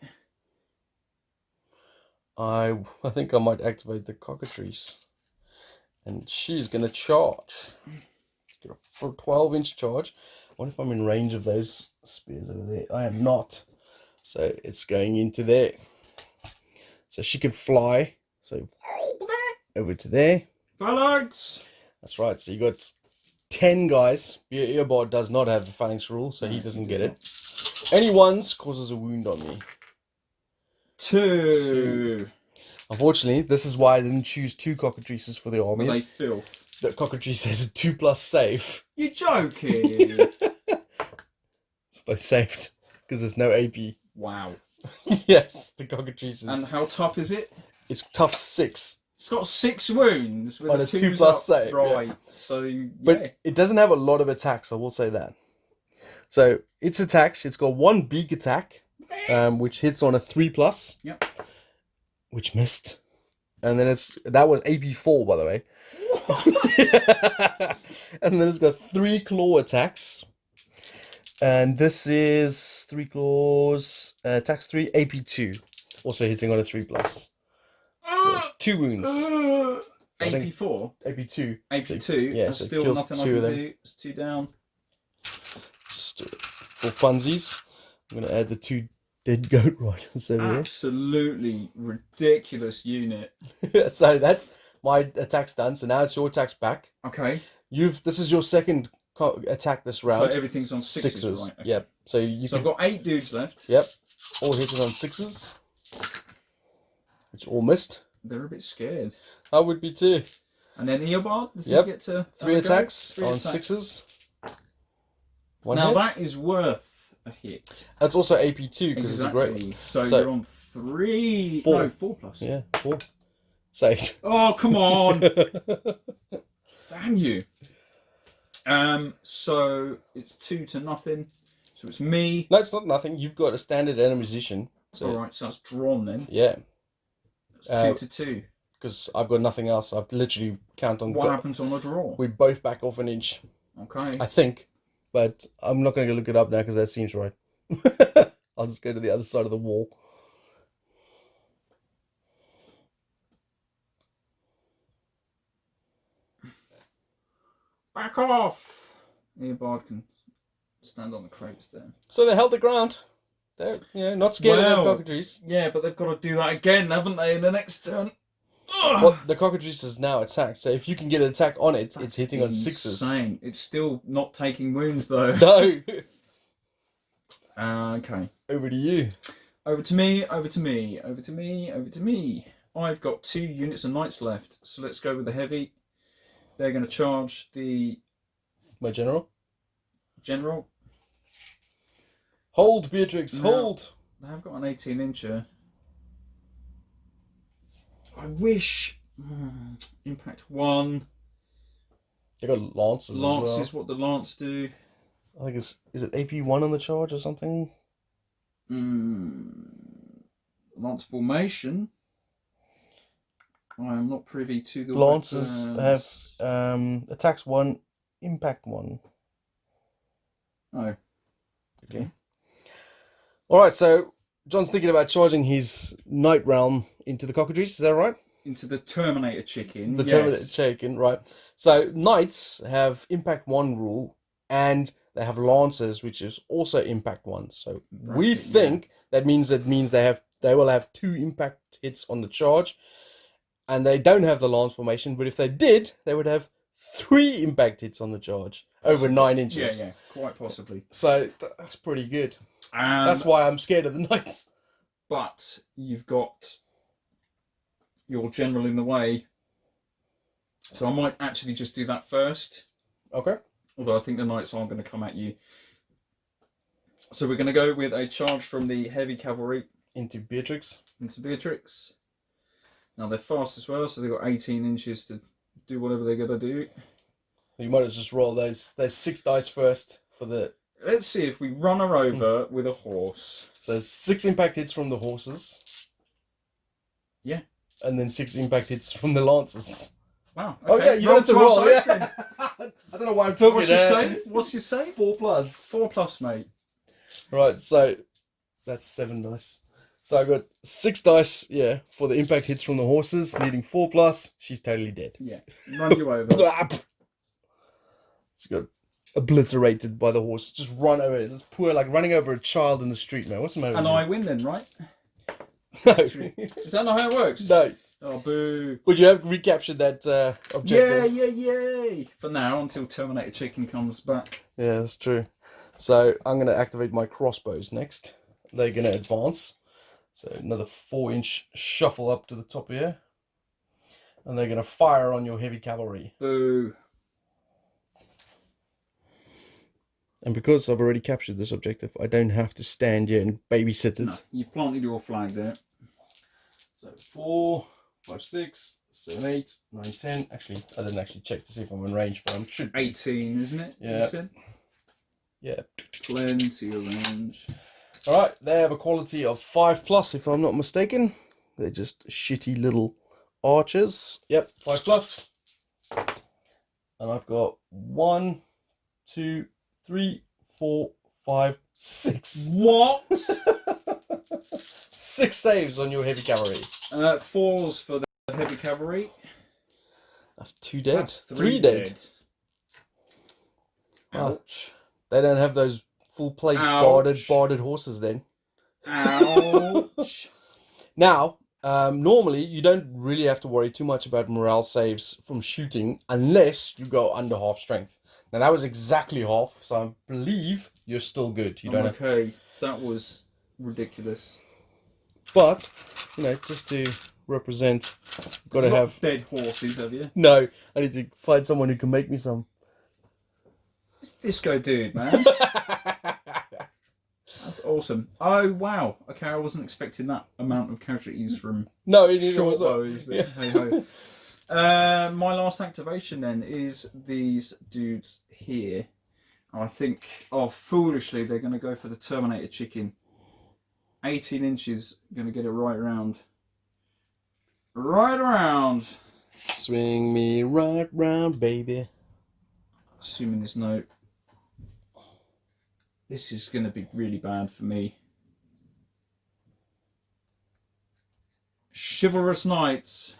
I think I might activate the cockatrice. And she's going to charge. Get a 12-inch charge. I wonder if I'm in range of those spears over there. I am not. So it's going into there. So she can fly. So over to there. Phalanx! That's right. So you got 10 guys. Your earbard does not have the phalanx rule, so he doesn't get it. Any ones causes a wound on me. 2. Unfortunately, this is why I didn't choose 2 cockatrices for the army. Are they filth? The cockatrice has a 2+ save. You're joking! I saved because there's no AP. Wow. Yes, the cockatrice is. And how tough is it? It's tough 6. It's got 6 wounds with On a a 2+ up, save. Right. Yeah. So, yeah. But it doesn't have a lot of attacks, I will say that. So, its attacks, it's got 1 big attack, which hits on a 3+. Yep. Which missed. And then that was AP4, by the way. And then it's got 3 claw attacks. And this is 3 claws, attacks 3, AP2. Also hitting on a 3+. So 2 wounds. AP4? AP2. AP2? So, yeah, There's so still kills nothing I 2 can of them. do. It's 2 down. Just for funsies, I'm going to add the 2 dead goat riders over Absolutely ridiculous unit. there. So that's my attack's done. So now it's your attack's back. Okay. This is your second attack this round. So everything's on 6s, right? Okay. Yep. So I've got 8 dudes left. Yep. All hitting on 6s. Which all missed. They're a bit scared. I would be too. And then Eobard, does he get to 3 attacks 3 on attacks. 6s. 1 now hit. that is worth a hit. That's also AP2 because it's a great. So you're on 3. 4. No, 4+. Yeah, 4. Saved. Oh, come on! Damn you. So it's 2-0. So it's me. No, it's not nothing. You've got a standard and a musician. So Alright, so that's drawn then. yeah. It's 2-2. Because I've got nothing else. I've literally count on. What happens on a draw? We both back off an inch. Okay. I think. But I'm not going to look it up now because that seems right. I'll just go to the other side of the wall. Back off! Eobard can stand on the crates there. So they held the ground. They're not scared of the cockatrice. Yeah, but they've got to do that again, haven't they, in the next turn? Well, the cockatrice is now attacked, so if you can get an attack on it, it's hitting on 6s. Insane. It's still not taking wounds though. No. Okay. Over to you. Over to me. Over to me. Over to me. Over to me. I've got 2 units of knights left, so let's go with the heavy. They're going to charge My general. General. Hold, Beatrix. Hold. They've got an 18-incher. I wish impact 1. They got lances as well. Lance is what the lance do. I think is it AP1 on the charge or something? Lance formation. I am not privy to the Lances have attacks 1, impact 1. Oh. Okay. All right. So John's thinking about charging his Night Realm into the cockatrice, is that right? Into the Terminator chicken. The yes. Terminator chicken, right. So Knights have Impact 1 rule, and they have Lancers, which is also Impact 1. So we think that means they will have 2 impact hits on the charge, and they don't have the Lance formation, but if they did, they would have 3 impact hits on the charge over 9 inches. Yeah, quite possibly. So that's pretty good. That's why I'm scared of the Knights. But you've got your general in the way, so I might actually just do that first. Okay. Although I think the Knights are going to come at you. So we're going to go with a charge from the heavy cavalry into Beatrix. Now they're fast as well, so they've got 18 inches to do whatever they're going to do. You might as just roll those 6 dice first for the... Let's see if we run her over with a horse. So 6 impact hits from the horses. Yeah. And then 6 impact hits from the Lancers. Wow. Okay. Oh yeah, you don't have to roll. Yeah. I don't know why I'm talking. What's your save? 4 plus. 4 plus, mate. Right, so that's 7 dice. So I got 6 dice, yeah, for the impact hits from the horses, needing 4 plus. She's totally dead. Yeah. Run you over. She got obliterated by the horse. Just run over it. It's poor, like running over a child in the street, man. What's the matter? And I win then, right? No. Is that not how it works? No. Oh, boo. Would you have recaptured that objective? Yay. For now, until Terminator Chicken comes back. Yeah, that's true. So I'm going to activate my crossbows next. They're going to advance. So another 4-inch shuffle up to the top here. And they're going to fire on your heavy cavalry. Boo. And because I've already captured this objective, I don't have to stand here and babysit it. No, you've planted your flag there. So 4, 5, 6, 7, 8, 9, 10. Actually, I didn't actually check to see if I'm in range, but I should. 18, isn't it? Yeah. You said? Yeah. Plenty of range. Alright, they have a quality of 5 plus, if I'm not mistaken. They're just shitty little archers. Yep, 5 plus. And I've got 1, 2, 3, 4, 5, 6. What? 6 saves on your heavy cavalry. 4s for the heavy cavalry. That's 2 dead. That's 3 dead. Ouch. They don't have those full plate barded horses then. Ouch. Now, normally you don't really have to worry too much about morale saves from shooting unless you go under half strength. Now that was exactly half, so I believe you're still good. You don't okay, that was ridiculous. But, you know, just to represent, got to have dead horses, have you? No, I need to find someone who can make me some. This disco dude, man. That's awesome. Oh wow. Okay, I wasn't expecting that amount of casualties from short bows, but hey ho. My last activation then is these dudes here. I think, foolishly, they're going to go for the Terminator Chicken. 18 inches, going to get it right around. Right around. Swing me right round, baby. Assuming there's no... This is going to be really bad for me. Chivalrous Knights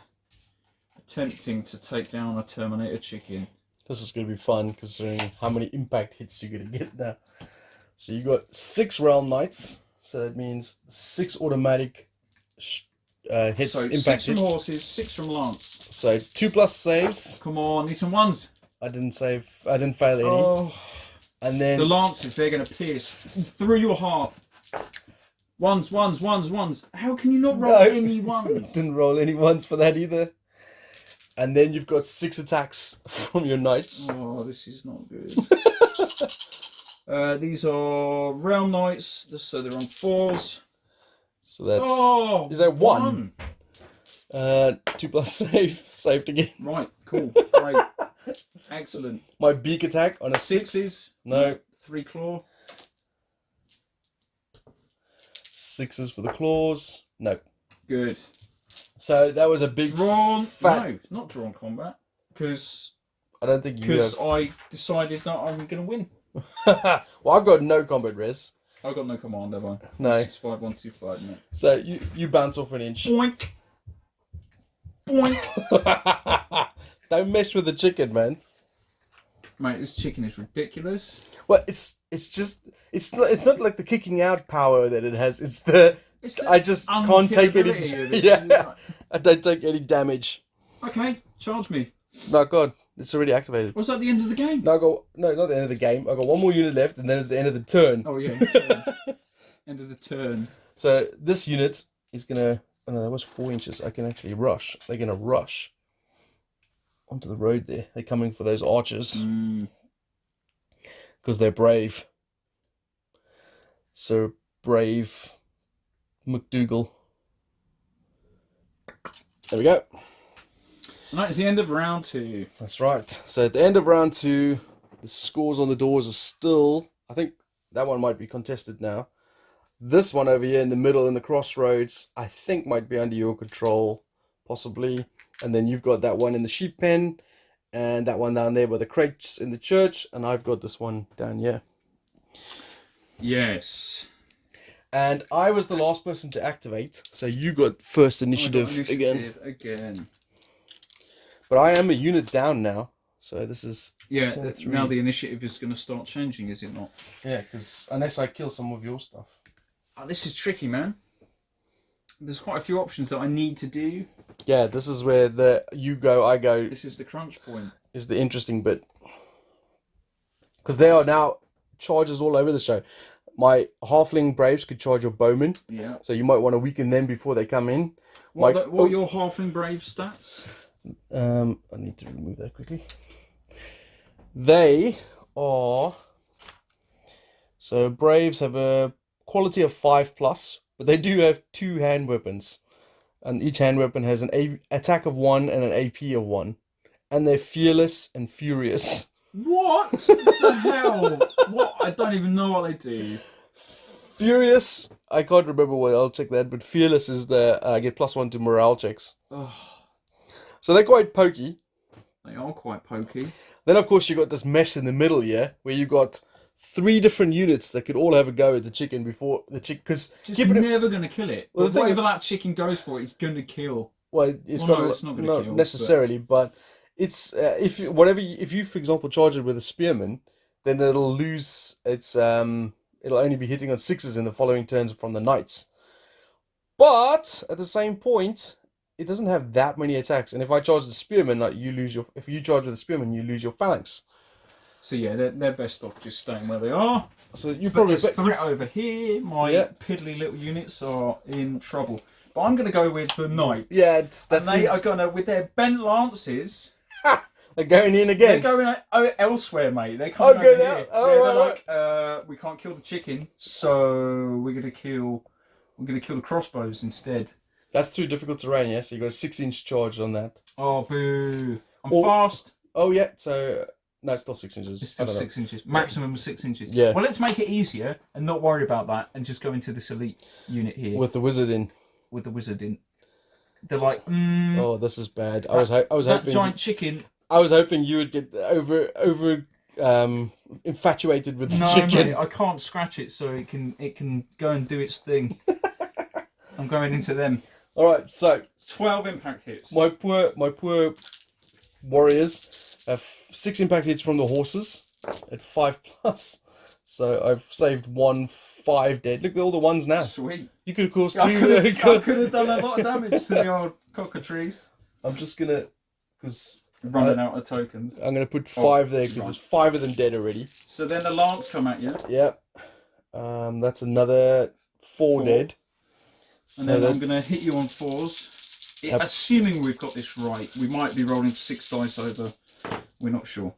attempting to take down a Terminator Chicken. This is going to be fun considering how many impact hits you're going to get now. So you got 6 Realm Knights. So that means 6 automatic hits. So impact 6 from hits. horses, 6 from lance. So 2 plus saves. Come on, need some ones. I didn't fail any. Oh. And then the lances, they're going to pierce through your heart. Ones. How can you not roll any ones? Didn't roll any ones for that either. And then you've got 6 attacks from your knights. Oh, this is not good. These are Realm Knights, so they're on 4s. So that's... Oh, is that 1? 2 plus save. Saved again. Right, cool. Great. Excellent. My beak attack on a 6. 6s. No. 3 claw. 6s for the claws. No. Good. So that was a big drawn. No, not drawn combat. Because I don't think you have. I decided that I'm going to win. Well, I've got no combat res. I've got no command, have I? No. 165, 125, no. So you bounce off an inch. Boink! Boink! Don't mess with the chicken, man. Mate, this chicken is ridiculous. Well, it's not like the kicking out power that it has. It's the I just can't take any. Yeah, I don't take any damage. Okay, charge me. No, God, it's already activated. Was that the end of the game? No, not the end of the game. I got one more unit left, and then it's the end of the turn. Oh yeah, end of the turn. So this unit is gonna. Oh no, that was 4 inches. I can actually rush. They're gonna rush onto the road there. They're coming for those archers because they're brave. So brave McDougal. There we go. And that is the end of round 2. That's right. So at the end of round 2, the scores on the doors are still, I think that one might be contested now. This one over here in the middle in the crossroads, I think might be under your control, possibly. And then you've got that one in the sheep pen, and that one down there by the crates in the church, and I've got this one down here. Yes. And I was the last person to activate, so you got first initiative again. But I am a unit down now, so this is... Yeah, now the initiative is going to start changing, is it not? Yeah, because unless I kill some of your stuff. Oh, this is tricky, man. There's quite a few options that I need to do. Yeah, this is where the you go, I go. This is the crunch point. Is the interesting bit. Because there are now charges all over the show. My halfling braves could charge your bowmen. Yeah. So you might want to weaken them before they come in. What are your halfling brave stats? I need to remove that quickly. They are... So braves have a quality of 5+, but they do have 2 hand weapons. And each hand weapon has an attack of 1 and an AP of 1. And they're fearless and furious. What the hell? What? I don't even know what they do. Furious, I can't remember what, I'll check that, but fearless is the get +1 to morale checks. Oh, So they're quite pokey. they are quite pokey. Then of course you got this mess in the middle here, where you got 3 different units that could all have a go at the chicken before the chicken, because never going to kill it. Well, well, whatever that chicken goes for, it's going to kill. Well, it's not necessarily, but it's if you for example charge it with a spearman, then it'll lose its it'll only be hitting on 6s in the following turns from the knights. But at the same point, it doesn't have that many attacks, and if I charge the spearman, like if you charge with the spearman, you lose your phalanx. So yeah, they're best off just staying where they are. So you probably there's threat over here. My piddly little units are in trouble. But I'm going to go with the knights. Yeah, they are going to, with their bent lances. They're going in again. They're going elsewhere, mate. They're coming over here. They're like, we can't kill the chicken, so we're going to kill the crossbows instead. That's too difficult terrain, yeah. So you got a 6-inch charge on that. Oh boo! I'm fast. Oh yeah. So no, it's still 6 inches. It's still 6 inches. Maximum 6 inches. Yeah. Well, let's make it easier and not worry about that, and just go into this elite unit here with the wizard in. With the wizard in. They're like, oh, this is bad. I was hoping that giant chicken. I was hoping you would get over infatuated with the chicken. Mate, I can't scratch it, so it can go and do its thing. I'm going into them. All right, so 12 impact hits. My poor warriors have 6 impact hits from the horses at 5+. So I've saved 5 dead. Look at all the ones now. Sweet. You could of course I could have done a lot of damage to the old cockatrice. I'm just gonna running out of tokens. I'm gonna put 5 there because there's 5 of them dead already. So then the lance come at you. Yep. That's another 4 dead. And then I'm gonna hit you on 4s. Assuming we've got this right, we might be rolling 6 dice over. We're not sure.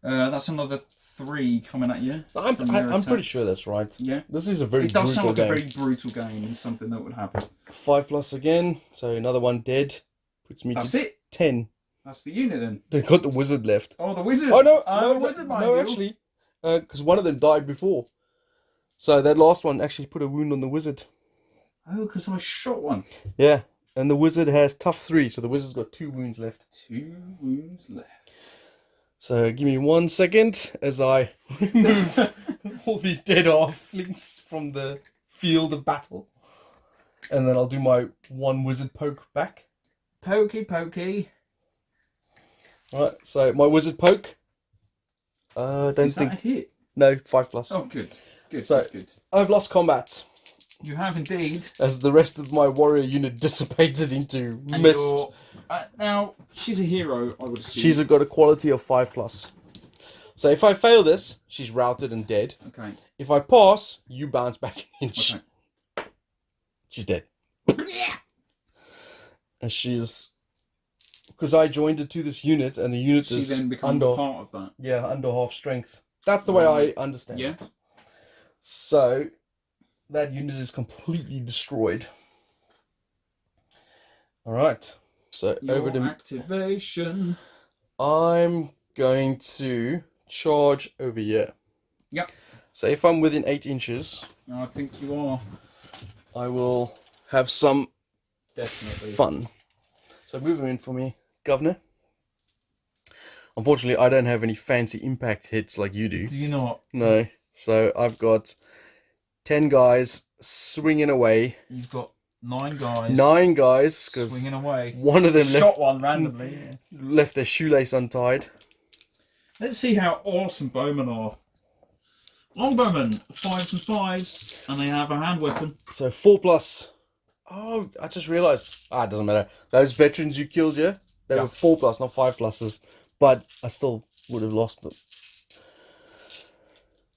That's another 3 coming at you. I'm pretty sure that's right. Yeah. This is a very brutal game. It does sound like a very brutal game and something that would happen. 5+ again, so another 1 dead. Puts me to 10. That's the unit then. They got the wizard left. Oh, the wizard. Oh no, the wizard might no, actually, because one of them died before. So that last one actually put a wound on the wizard. Oh, because I shot one. Yeah, and the wizard has tough 3, so the wizard's got 2 wounds left. 2 wounds left. So give me 1 second as I remove all these dead halflings from the field of battle. And then I'll do my 1 wizard poke back. Pokey, pokey. Right, so my wizard poke. Don't Is think. that a hit? No, 5+. Oh, good. Good, So- good, good. I've lost combat You have indeed. as the rest of my warrior unit dissipated into And mist. you're... now, she's a hero, I would assume. She's got a quality of 5+. So if I fail this, she's routed and dead. Okay. If I pass, you bounce back an inch. Okay. She's dead. And she's... Because I joined her to this unit, and the unit She is then becomes under... part of that. Yeah, under half strength. That's the way I understand Yeah. it. So, that unit is completely destroyed. Alright. So, Your over to... activation. I'm going to charge over here. Yep. So, if I'm within 8 inches, I think you are. I will have some Definitely. fun. So, move him in for me, Governor. Unfortunately, I don't have any fancy impact hits like you do. Do you not? No. So I've got 10 guys swinging away. You've got 9 guys. 9 guys, because swinging away. one of them Shot one randomly. left their shoelace untied. Let's see how awesome bowmen are. Longbowmen, 5s and 5s, and they have a hand weapon. So 4+. Oh, I just realised. It doesn't matter. Those veterans you killed, yeah? They were 4+, not 5+. But I still would have lost them.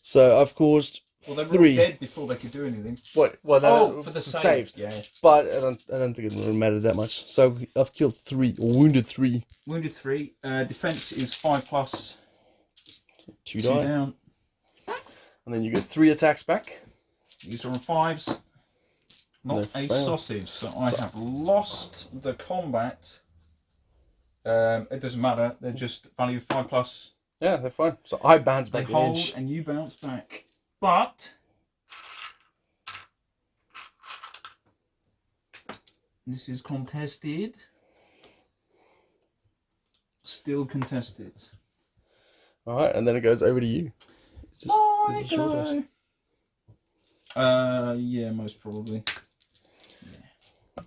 So I've caused Well, they were 3. all dead before they could do anything. What? Well, Oh, for the save. Yeah. But I don't think it really mattered that much. So I've killed 3 or wounded 3. Wounded 3. Defense is 5+. 2 2 die. down. And then you get 3 attacks back. These are on 5s. Not No, a fail. sausage. So I have lost the combat. It doesn't matter. They're just value 5+. Yeah, they're fine. So I bounce They back an hold inch. and you bounce back. But this is contested. Still contested. Alright, and then it goes over to you. Is this your My go. Yeah, most probably.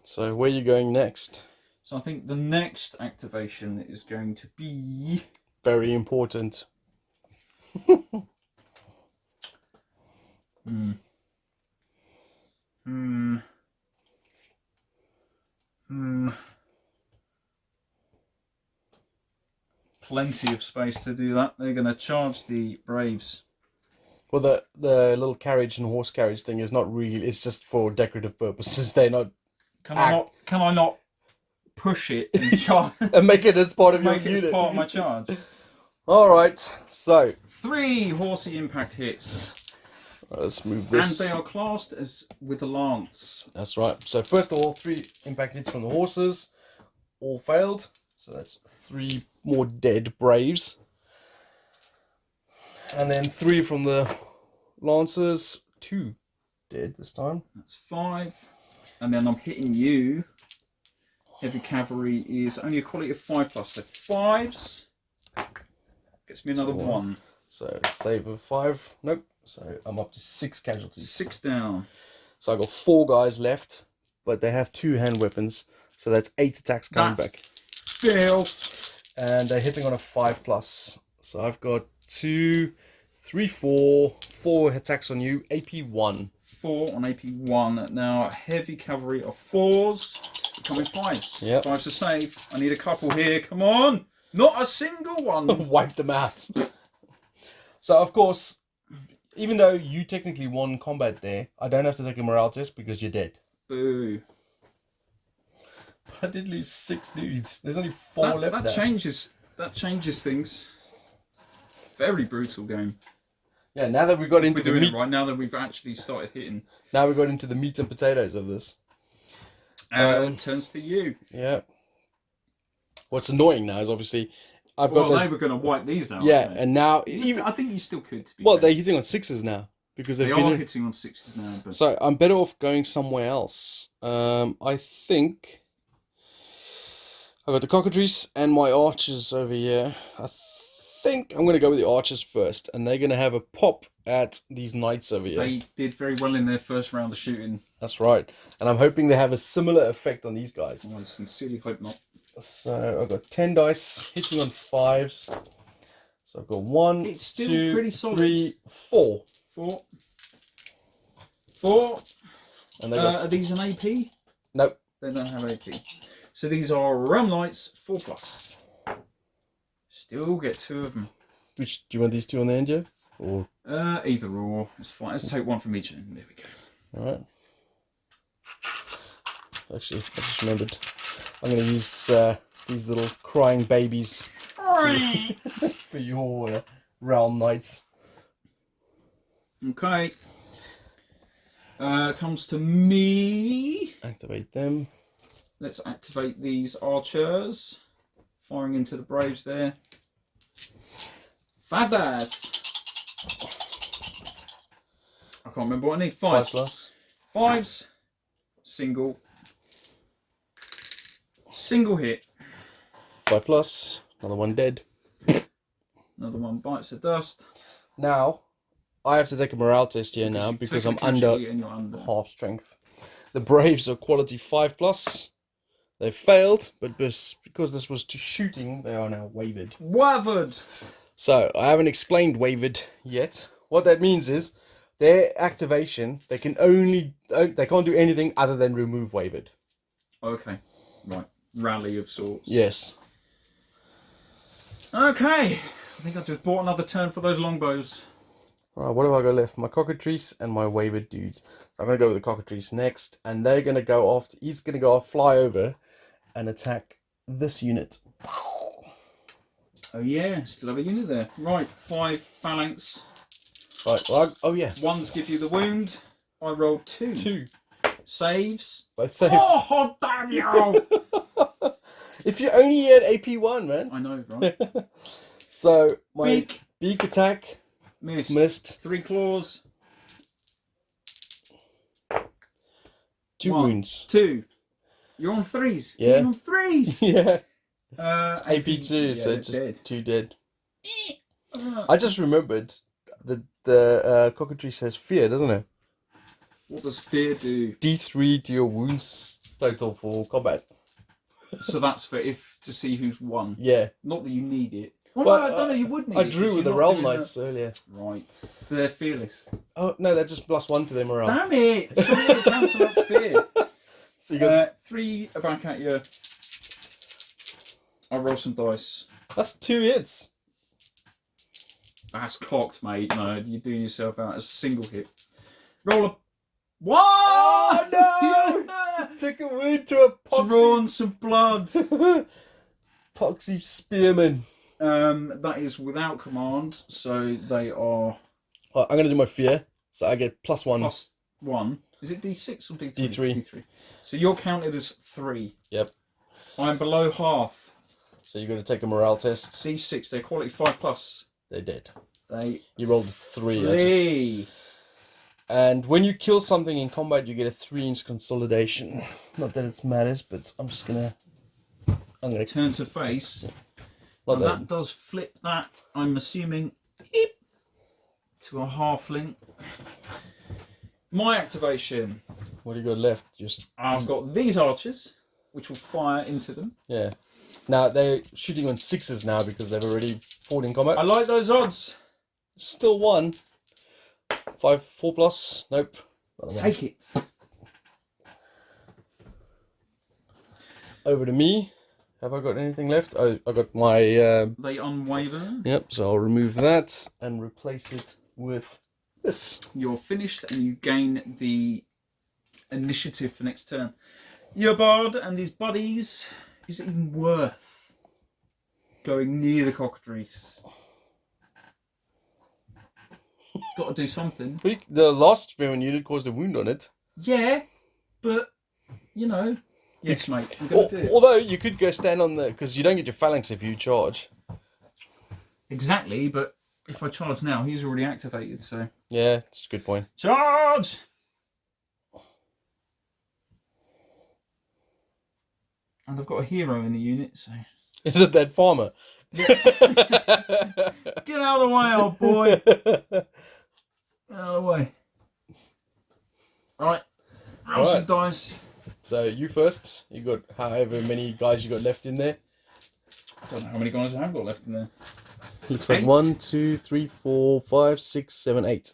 So where are you going next? So I think the next activation is going to be... Very important. Plenty of space to do that. They're going to charge the Braves. Well, the little carriage and horse carriage thing is not real. It's just for decorative purposes. They're not... Can I not push it and charge? And make it as part of your Make it unit. as part of my charge. Alright, so... 3 horsey impact hits. Let's move this. And they are classed as with a lance. That's right. So first of all, 3 impact hits from the horses. All failed. So that's 3 more dead braves. And then 3 from the lancers. 2 dead this time. That's 5. And then I'm hitting you. Heavy cavalry is only a quality of 5+. So 5s. Gets me another 1. So save of 5. Nope. So I'm up to 6 casualties. 6 down. So I got 4 guys left. But they have 2 hand weapons. So that's 8 attacks coming back. Fail. And they're hitting on a 5+. So I've got 2, 3, 4 attacks on you. AP 1. 4 on AP 1. Now heavy cavalry of 4s. Becoming 5s. Yep. 5s to save. I need a couple here. Come on. Not a single one. Wipe them out. So of course, even though you technically won combat there, I don't have to take a morale test because you're dead. Boo. I did lose 6 dudes. There's only 4 left. That changes things. Very brutal game. Yeah, now that we got into We're the doing meat, it right now that we've actually started hitting. now we got into the meat and potatoes of this. Turns to you. Yeah. What's annoying now is obviously I've Well, got they were going to wipe these out. yeah, aren't they? and now I think you still could. To be well, fair. they're hitting on 6s now because They they've are been. hitting on 6s now. But So I'm better off going somewhere else. I think I got the cockatrice and my archers over here. I think I'm going to go with the archers first, and they're going to have a pop at these knights over here. They did very well in their first round of shooting. That's right. And I'm hoping they have a similar effect on these guys. I sincerely hope not. So I've got 10 dice hitting on 5s. So I've got 1, It's still 2, pretty solid. 3, 4. 4. And they got... Are these an AP? Nope. They don't have AP. So these are Realm Knights 4+. Still get 2 of them. Which do you want these 2 on the end, Joe? Or either or. It's fine. Let's take 1 from each end. There we go. all right. Actually, I just remembered. I'm going to use these little crying babies for your Realm Knights. Okay. Comes to me. Activate them. Let's activate these archers. Firing into the Braves there. Fabulous. I can't remember what I need. 5 plus. 5s. Single. Single hit. 5 plus. Another one dead. Another one bites the dust. Now, I have to take a morale test here now because I'm under half strength. The Braves are quality 5 plus. They failed, but because this was to shooting, they are now wavered. Wavered! So, I haven't explained wavered yet. What that means is, their activation, they can't do anything other than remove wavered. Okay, right. Rally of sorts. Yes. Okay, I think I just bought another turn for those longbows. Right, what have I got left? My cockatrice and my wavered dudes. So I'm going to go with the cockatrice next, and they're going to go off. He's going to go off, fly over, and attack this unit. Oh yeah, still have a unit there. Right, 5 phalanx. Right, well, oh yeah. 1s give you the wound. I rolled 2. 2. Saves. Both saved. Oh, damn you! If you only had AP1, man. I know, right? So, my beak attack. Missed. 3 claws. 2 wounds. 2. You're on 3s. Yeah. You're on 3s. Yeah. AP2, so just dead. 2 dead. I just remembered that the cockatrice has fear, doesn't it? What does fear do? D3 to your wounds total for combat. So that's for to see who's won. Yeah. Not that you need it. Well, no, I don't know. You would need it. I drew with the Realm Knights earlier. Right. They're fearless. Oh no, they're just +1 to their morale. Damn it! Surely you cancel out fear. So you got 3 are back at you. I roll some dice. That's 2 hits. That's cocked, mate. No, you're doing yourself out as a single hit. Roll a 1! Oh no! Took a wound to a poxy. Drawn some blood. Poxy spearman. That is without command, so they are. I'm gonna do my fear, so I get +1. +1. Is it D6 or D3? D3. So you're counted as 3. Yep. I'm below half. So you're gonna take the morale test. D6. They're quality 5+. They're dead. You rolled 3. And when you kill something in combat, you get a 3-inch consolidation. Not that it matters, but I'm gonna turn to face. Well, that does flip that, I'm assuming, to a halfling. My activation. What do you got left? I've got these archers, which will fire into them. Yeah. Now they're shooting on 6s now because they've already fought in combat. I like those odds. Still 1. 4+. Nope. Take it. Over to me. Have I got anything left? Oh, I got my... They unwaver. Yep, so I'll remove that and replace it with this. You're finished and you gain the initiative for next turn. Your bard and his buddies, is it even worth going near the cockatrice? Got to do something. The last experiment you did caused a wound on it. Yeah, but, you know... Yes, mate. I'm going to do it. Although you could go stand on the... Because you don't get your phalanx if you charge. Exactly, but if I charge now, he's already activated, so... Yeah, it's a good point. Charge! And I've got a hero in the unit, so... Is it that farmer? Get out of the way, old boy. Get out of the way. Alright. Roll some dice. So you first. You got however many guys you got left in there. I don't know how many guys I have got left in there. Looks like 8. 1, 2, 3, 4, 5, 6, 7, 8.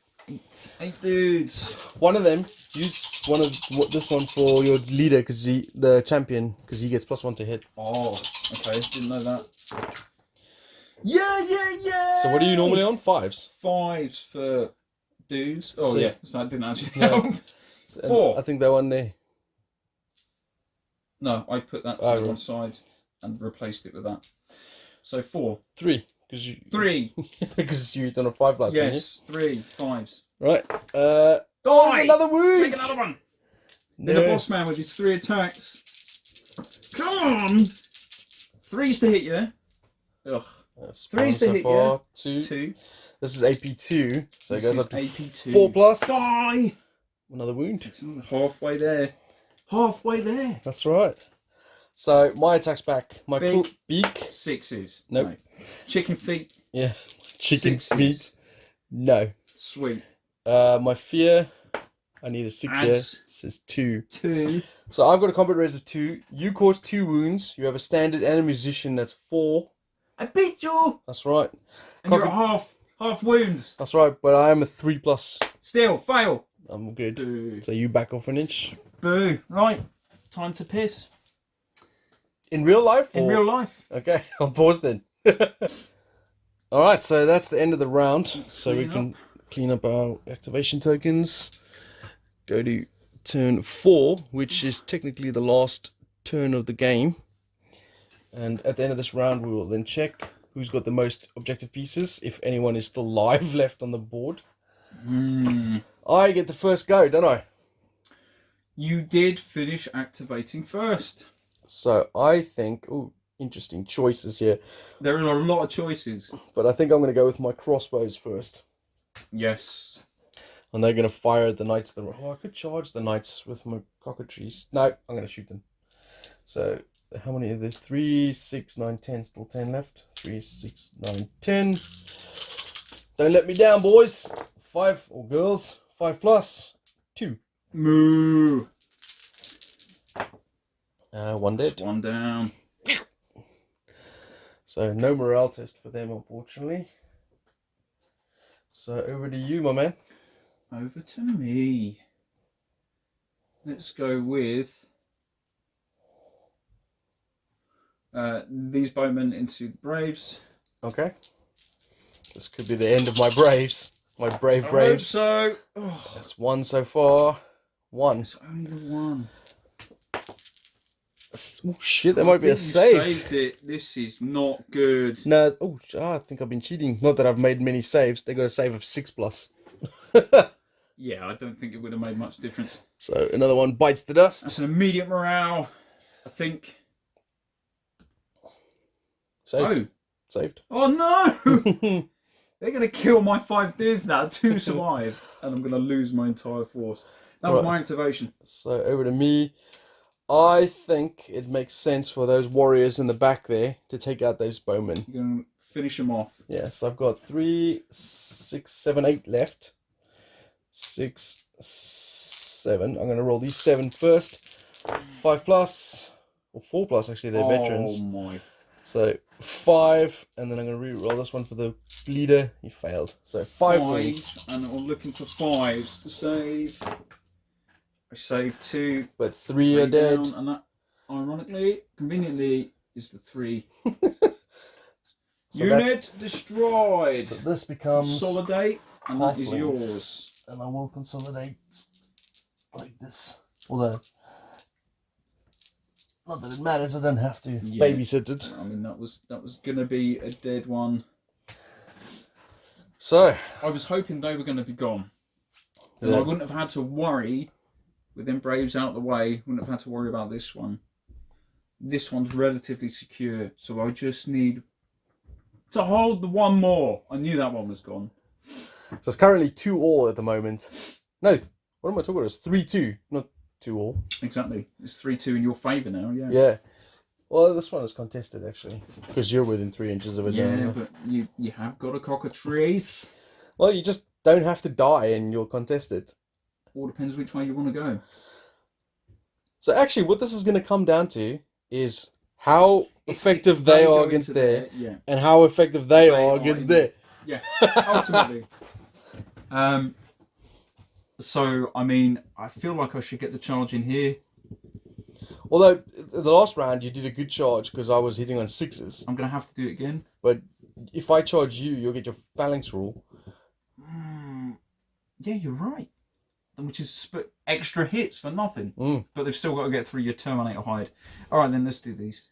8 dudes. One of them, use this one for your leader, because the champion, because he gets +1 to hit. Oh, okay. Didn't know that. Yeah. So what are you normally on? 5s? 5s for dudes. Oh, So- yeah. So that didn't actually No. help. And 4. I think that one there. No, I put that to Oh, the right. one side and replaced it with that. So 4. 3, because you 3. because you done a 5 last time. Yes, 3 5s. Right. Die! There's another wound. Take another one. Then the boss man with his 3 attacks. Come on! 3s to hit you. Ugh. That's 3s one to so hit far. you. 2. 2. This is AP2, so it This goes is up to AP2. 4 plus. Die! Another wound. It's halfway there. Halfway there. That's right. So my attack's back. My Beak. beak. 6s. Nope. No. Chicken feet. Yeah. Chicken 6s. feet. No. Sweet. My fear. I need a 6 here. Adds This is 2. 2. So I've got a combat raise of 2. You cause 2 wounds. You have a standard and a musician. That's 4. I beat you! That's right. And you're at half wounds. That's right. But I am a 3 plus. Still, fail. I'm good. Boo. So you back off an inch. Boo. Right. Time to piss. In real life? In or- real life. Okay, I'll pause then. Alright, so that's the end of the round. So we Clean can clean up our activation tokens. Go to turn 4, which is technically the last turn of the game. And at the end of this round, we will then check who's got the most objective pieces, if anyone is still live left on the board. I get the first go, don't I? You did finish activating first. So I think, oh, interesting choices here. There are a lot of choices. But I think I'm going to go with my crossbows first. Yes. And they're going to fire at the knights. I could charge the knights with my cockatries. No, I'm going to shoot them. So, how many are there? 3, 6, 9, 10. Still 10 left. 3, 6, 9, 10. Don't let me down, boys. 5, or girls. 5 plus. 2. Moo. 1 dead. Just 1 down. So, no morale test for them, unfortunately. So, over to you, my man. Over to me. Let's go with these bowmen into the Braves. Okay. This could be the end of my Braves. My brave I hope Braves. so. Oh, That's 1 so far. 1. it's only the 1. Oh shit, that might be a You save. saved it. This is not good. No, I think I've been cheating. Not that I've made many saves. They got a save of 6 plus. Yeah, I don't think it would have made much difference. So another one bites the dust. That's an immediate morale, I think. Saved. Saved. Oh no! They're going to kill my 5 dudes now. 2 survived. And I'm going to lose my entire force. That was my activation. So over to me. I think it makes sense for those warriors in the back there to take out those bowmen. You're going to finish them off. Yes, I've got 3, 6, 7, 8 left. 6, 7. I'm going to roll these 7 first. 5 plus. Or 4 plus, actually. They're veterans. Oh my. So 5, and then I'm going to re-roll this one for the leader. He failed. So 5 wins. And I'm looking for 5s to save. I saved 2. But 3 are dead. Down, and that, ironically, conveniently, is the 3. So Unit destroyed. So this becomes Consolidate, and that is Halflings. yours. And I will consolidate like this. Although, not that it matters, I don't have to babysit it. I mean, that was gonna be a dead one. So I was hoping they were gonna be gone. And Yeah. I wouldn't have had to worry with them Braves out of the way. Wouldn't have had to worry about this one. This one's relatively secure, so I just need to hold the one more. I knew that one was gone. So it's currently 2-all at the moment. No, what am I talking about? It's 3-2, not 2-all. Exactly. It's 3-2 in your favour now. Yeah. Yeah. Well, this one is contested actually, because you're within 3 inches of it. Yeah, but you have got a cockatrice. Well, you just don't have to die, and you'll contest it. All depends which way you want to go. So actually, what this is going to come down to is how effective they are against there, yeah, and how effective they are against there. Yeah, ultimately. So, I mean, I feel like I should get the charge in here. Although, the last round you did a good charge because I was hitting on 6s. I'm going to have to do it again. But if I charge you, you'll get your phalanx rule. Yeah, you're right. Which is extra hits for nothing. But they've still got to get through your Terminator hide. Alright, then let's do these.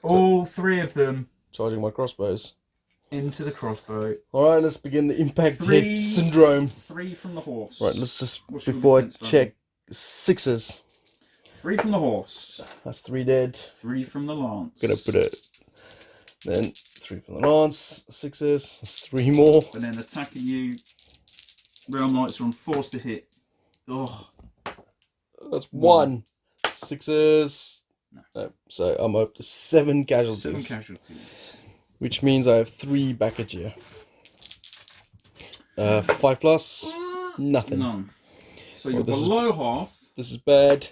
All 3 of them. Charging my crossbows. Into the crossbow. Alright, let's begin the impact hit syndrome. 3 from the horse. Right, let's just, before I check, 6s. 3 from the horse. That's 3 dead. 3 from the lance. Gonna put it. Then 3 from the lance. 6s. That's 3 more. And then attacking you. Realm Knights are on force to hit. Oh. That's 1. 6s. No. So I'm up to 7 casualties. 7 casualties. Which means I have 3 back at you. 5 plus. Nothing. None. So you're below half. This is bad.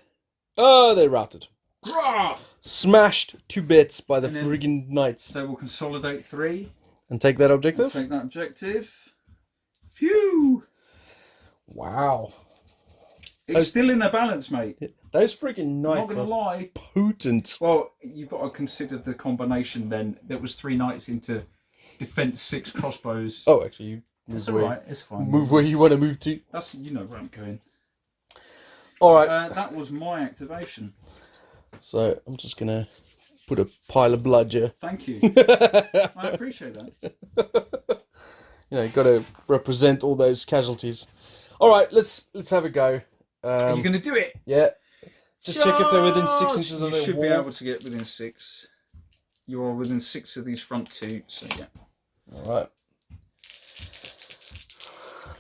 Oh, they routed. Rah! Smashed to bits by the friggin' knights. So we'll consolidate 3. And take that objective? Take that objective. Phew! Wow. It's still in a balance, mate. Those friggin' knights I'm not going to lie. Potent. Well, you've got to consider the combination then. There was 3 knights into defense 6 crossbows. Oh, actually, you move That's alright, it's fine. Move where you want to move to. That's, you know where I'm going. Alright. That was my activation. So, I'm just going to put a pile of blood here. Thank you. I appreciate that. You know, you got to represent all those casualties. Alright, let's have a go. Are you going to do it? Yeah. Just check if they're within 6 inches of their wall. You should be able to get within 6. You are within 6 of these front 2, so yeah. Alright.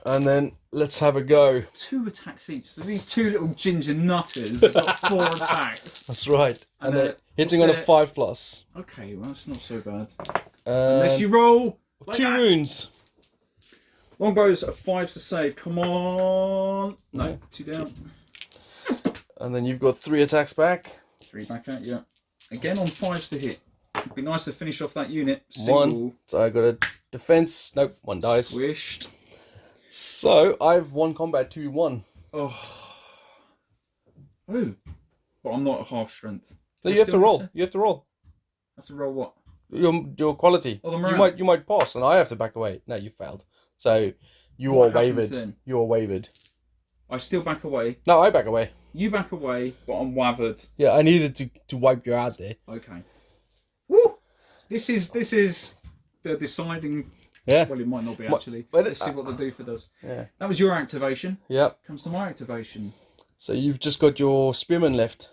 And then let's have a go. 2 attacks each. So these 2 little ginger nutters have got 4 attacks. That's right. And they're hitting on a 5 plus. Okay, well that's not so bad. Unless you roll like 2 that. wounds. Longbows are 5s to save. Come on. No, 2 down. And then you've got 3 attacks back. 3 back out, yeah. Again on 5s to hit. It'd be nice to finish off that unit. 1. So I got a defense. Nope, 1 dice. Swished. So I've 1 combat, 2-1. Oh. Oh. But I'm not at half strength. So you have to roll. You have to roll. I have to roll what? Your quality. Oh, the morale. You might pass, and I have to back away. No, you failed. So you are wavered. Then? You are wavered. I still back away. No, I back away. You back away, but I'm wavered. Yeah, I needed to wipe you out there. Okay. Woo! This is the deciding. Yeah. Well, it might not be actually. But let's see what the doofer does. Yeah. That was your activation. Yep. Comes to my activation. So you've just got your spearmen left.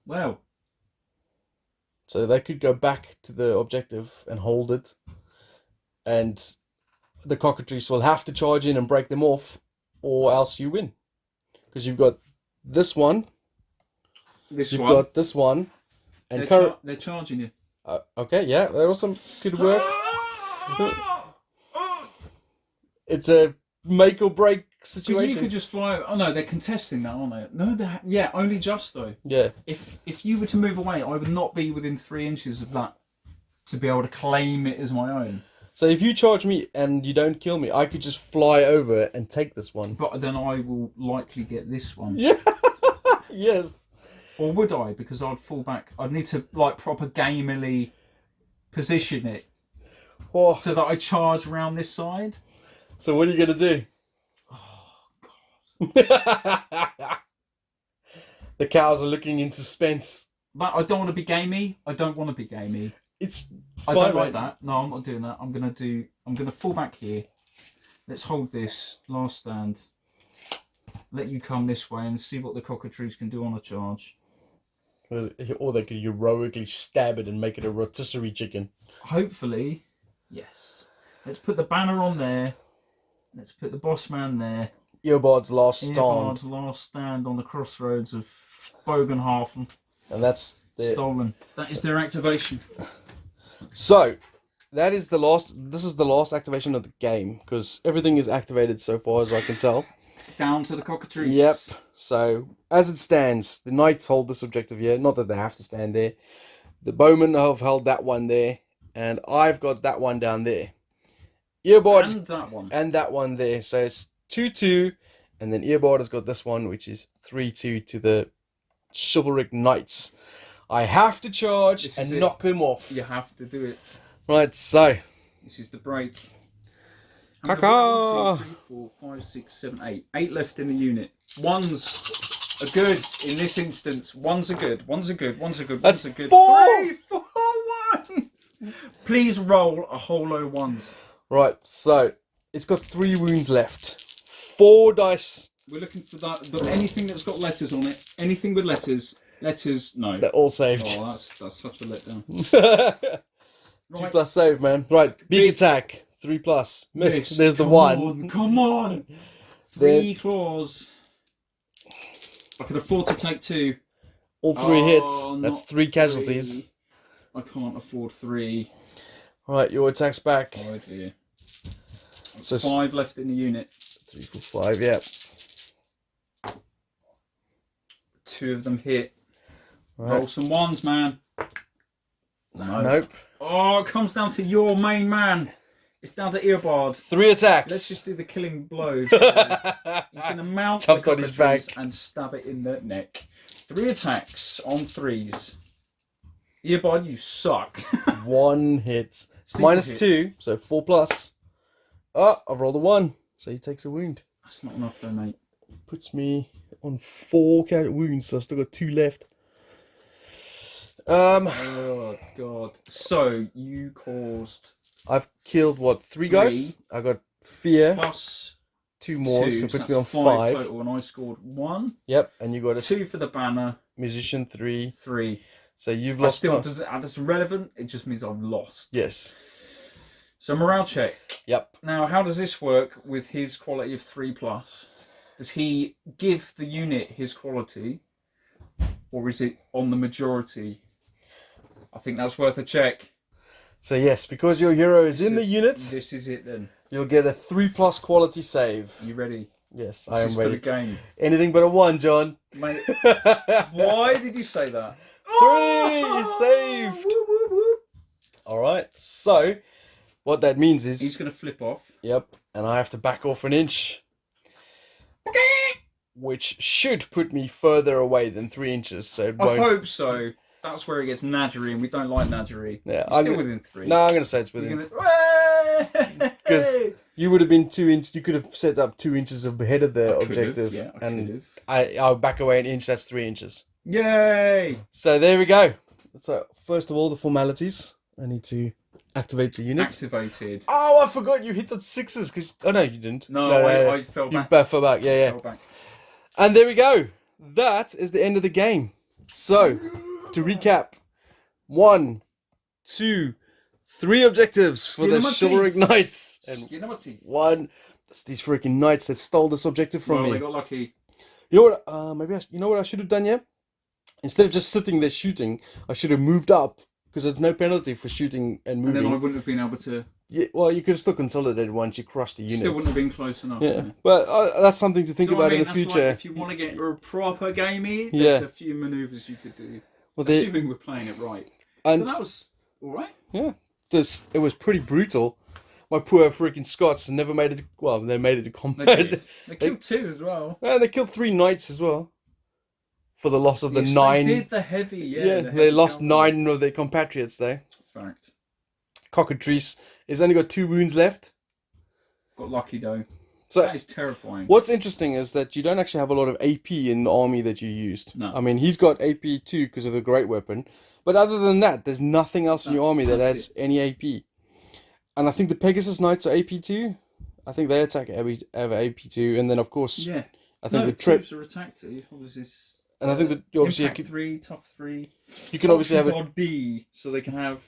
Wow. So they could go back to the objective and hold it. And the cockatrice will have to charge in and break them off, or else you win. Because you've got this one. You've got this one. And they're charging you. Okay, yeah, that also could work. It's a make or break situation. You could just fly. Oh no, they're contesting that, aren't they? No, yeah, only just though. Yeah. If you were to move away, I would not be within 3 inches of that to be able to claim it as my own. So if you charge me and you don't kill me, I could just fly over and take this one. But then I will likely get this one. Yeah. Yes. Or would I? Because I'd fall back. I'd need to like proper gamily position it so that I charge around this side. So what are you gonna do? Oh God. The cows are looking in suspense. But I don't want to be gamey. I don't want to be gamey. It's I fine, don't like that. No, I'm not doing that. I'm gonna fall back here. Let's hold this last stand. Let you come this way and see what the cockatrice can do on a charge. Or they could heroically stab it and make it a rotisserie chicken. Hopefully, yes. Let's put the banner on there. Let's put the boss man there. Earbard's last stand. Earbard's last stand on the crossroads of Bogenhafen. And that's There. Stolen. That is their activation. So, that is the last. This is the last activation of the game because everything is activated so far as I can tell. Down to the cockatrice. Yep. So, as it stands, the knights hold this objective here. Not that they have to stand there. The bowmen have held that one there, and I've got that one down there. Earbard And that one. and that one there. So it's 2-2, and then Earbard has got this one, which is 3-2 to the Chivalric Knights. I have to charge and knock them off. You have to do it. Right, so. This is the break. Caca! 1, 2, 3, 4, 5, 6, 7, 8. 8 left in the unit. Ones are good in this instance. Ones are good. Ones are good. Ones are good. Ones are good. 4! 3, 4 ones! Please roll a whole load of ones. Right, so it's got 3 wounds left. 4 dice. We're looking for that. Anything that's got letters on it. Anything with letters. Letters, no. They're all saved. Oh, that's such a letdown. 2 plus save, man. Right, big attack. 3 plus. Missed. There's the 1. Come on. 3 claws. I could afford to take 2. All 3 hits. That's 3 casualties. 3. I can't afford 3. Right, your attack's back. Oh dear. So 5 left in the unit. 3, 4, 5, yeah. 2 of them hit. Right. Roll some ones, man. No. Nope. Oh, it comes down to your main man. It's down to Earbard. 3 attacks. Let's just do the killing blow. He's going to mount Jumped the on his back and stab it in the neck. 3 attacks on 3s. Earbard, you suck. 1 hit. Minus hit. 2, so 4 plus. Oh, I've rolled a 1, so he takes a wound. That's not enough though, mate. Puts me on 4 wounds, so I've still got 2 left. Oh god. So you caused. I've killed what 3 guys? I got fear Plus 2 more, 2, so it puts me that's on 5 total, and I scored 1. Yep, and you got a 2 for the banner. musician 3. 3. So you've lost. That's relevant. It just means I've lost. Yes. So morale check. Yep. Now, how does this work with his quality of 3 plus? Does he give the unit his quality, or is it on the majority? I think that's worth a check. So yes, because your hero is in the unit, this is it then. You'll get a 3 plus quality save. You ready? Yes, This I am is ready. for the game. Anything but a 1, John. Mate, why did you say that? 3 saved. Woo, woo, woo. All right. So what that means is He's going to flip off. Yep, and I have to back off an inch, which should put me further away than 3 inches. So it I won't... hope so. That's where it gets Nadgery, and we don't like Nadgery. Yeah, You're still within 3. No, I'm gonna say it's within. Because you would have been 2 inches. You could have set up 2 inches ahead of the objective, Yeah, I and could have. I'll back away an inch. That's 3 inches. Yay! So there we go. So first of all, the formalities. I need to activate the unit. Activated. Oh, I forgot you hit on 6s. Because no, you didn't. No, I fell back. You fell back. Yeah. Fell back. And there we go. That is the end of the game. So to recap, 1, 2, 3 objectives for the Chivalric Knights, and 1. That's these freaking knights that stole this objective from me. They got lucky. You know what? Maybe you know what I should have done. Yeah, instead of just sitting there shooting, I should have moved up because there's no penalty for shooting and moving. And then I wouldn't have been able to. Yeah, well, you could have still consolidated once you crossed the unit. Still wouldn't have been close enough. Yeah, but that's something to think about in the That's future. Like if you want to get a proper gamey, there's a few manoeuvres you could do. Well, assuming we're playing it right. And but that was all right. Yeah, it was pretty brutal. My poor freaking Scots never made it. Well, they made it to combat. They killed 2 as well. Yeah, they killed 3 knights as well. For the loss of the 9. They did the heavy. Yeah, they lost 9 of their compatriots there. Fact. Cockatrice has only got 2 wounds left. Got lucky though. So that is terrifying. What's interesting is that you don't actually have a lot of AP in the army that you used. No. I mean, he's got AP too because of the great weapon. But other than that, there's nothing else in your army that adds any AP. And I think the Pegasus Knights are AP too. I think they attack have AP too. And then, of course, I think the troops are attack too. Obviously, and I think that you obviously... Impact 3, tough 3. You can obviously have a D, so they can have...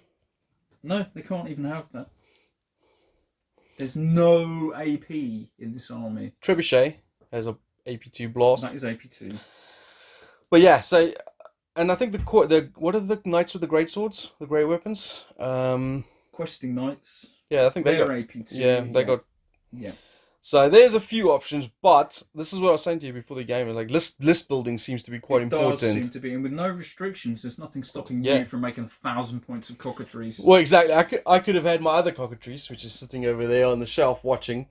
No, they can't even have that. There's no AP in this army. Trebuchet has a AP2 blast. That is AP2. But yeah, so And I think the what are the knights with the great swords, the great weapons? Questing Knights. Yeah, I think they They're got. APT. Yeah, they got. Yeah. So there's a few options, but this is what I was saying to you before the game. Like list building seems to be quite It does important. seem to be, and with no restrictions, there's nothing stopping Yeah. you from making 1,000 points of cockatrice. Well, exactly. I could have had my other cockatrice, which is sitting over there on the shelf watching,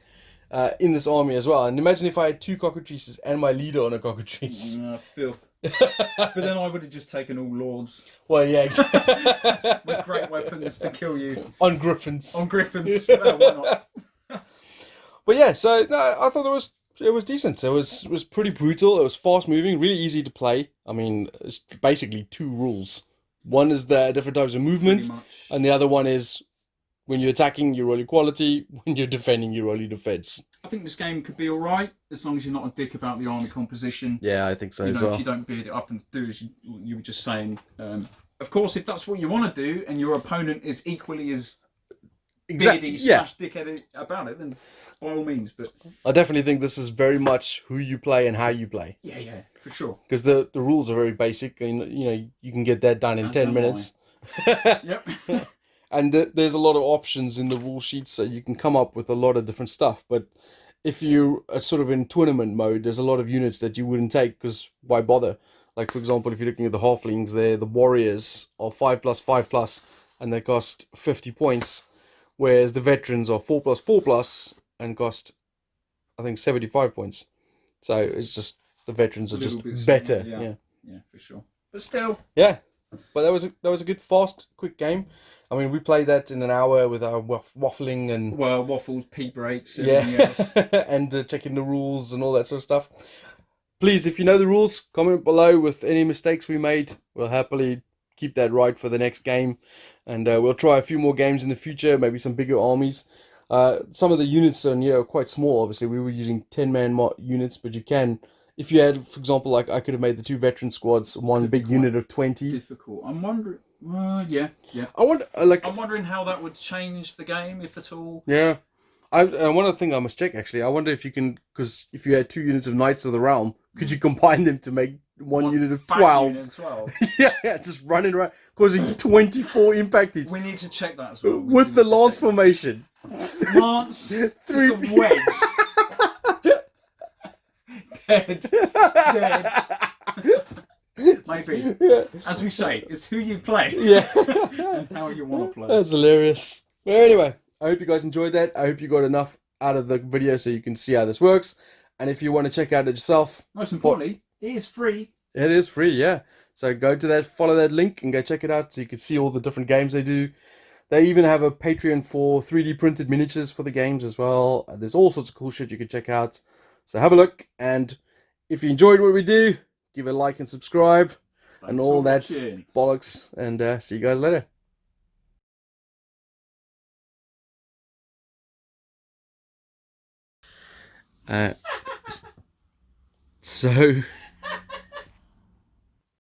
in this army as well. And imagine if I had 2 cockatrices and my leader on a cockatrice. Filth. But then I would have just taken all lords. Well, yeah, exactly. With great weapons to kill you. On griffins. On griffins. Well, why not? But yeah, so no, I thought it was decent. It was pretty brutal. It was fast moving, really easy to play. I mean, it's basically 2 rules. One is the different types of movement, and the other one is when you're attacking, you roll your quality. When you're defending, you roll your defense. I think this game could be alright, as long as you're not a dick about the army composition. Yeah, I think so as well. well. If you don't beard it up and do as you were just saying. Of course, if that's what you want to do, and your opponent is equally as beardy slash dickheaded about it, then by all means. But I definitely think this is very much who you play and how you play. Yeah, for sure. Because the rules are very basic, and you can get that done in 10 minutes. Yep. And there's a lot of options in the rule sheet, so you can come up with a lot of different stuff. But if you are sort of in tournament mode, there's a lot of units that you wouldn't take, because why bother? Like, for example, if you're looking at the Halflings, the warriors are 5+5+, and they cost 50 points, whereas the veterans are 4+4+, and cost, I think, 75 points. So it's just, the veterans are just better. Yeah, for sure. But still. Yeah. But that was a good, fast, quick game. I mean, we played that in an hour with our waffling and waffles, pee breaks, everything else. And checking the rules and all that sort of stuff. Please, if you know the rules, comment below with any mistakes we made. We'll happily keep that right for the next game, and we'll try a few more games in the future. Maybe some bigger armies. Some of the units are quite small. Obviously, we were using 10-man units, but you can. If you had, for example, like I could have made the 2 veteran squads, one big unit of 20. Difficult. I'm wondering. Yeah. I'm wondering how that would change the game, if at all. Yeah. One other thing I must check, actually. I wonder if you can, because if you had 2 units of Knights of the Realm, could you combine them to make one unit of 12? Unit of 12. Yeah, just running around, causing 24 impact hits. We need to check that as well. With the Lance formation. Lance, 3 wedge. Dead. Maybe. Yeah. As we say, it's who you play. Yeah. And how you want to play. That's hilarious. Well, anyway, I hope you guys enjoyed that. I hope you got enough out of the video so you can see how this works. And if you want to check out it yourself, most importantly, it is free. It is free, yeah. So go to that, follow that link, and go check it out so you can see all the different games they do. They even have a Patreon for 3D printed miniatures for the games as well. There's all sorts of cool shit you can check out. So have a look, and if you enjoyed what we do, give a like and subscribe. Thanks and all that watching. bollocks. And see you guys later. So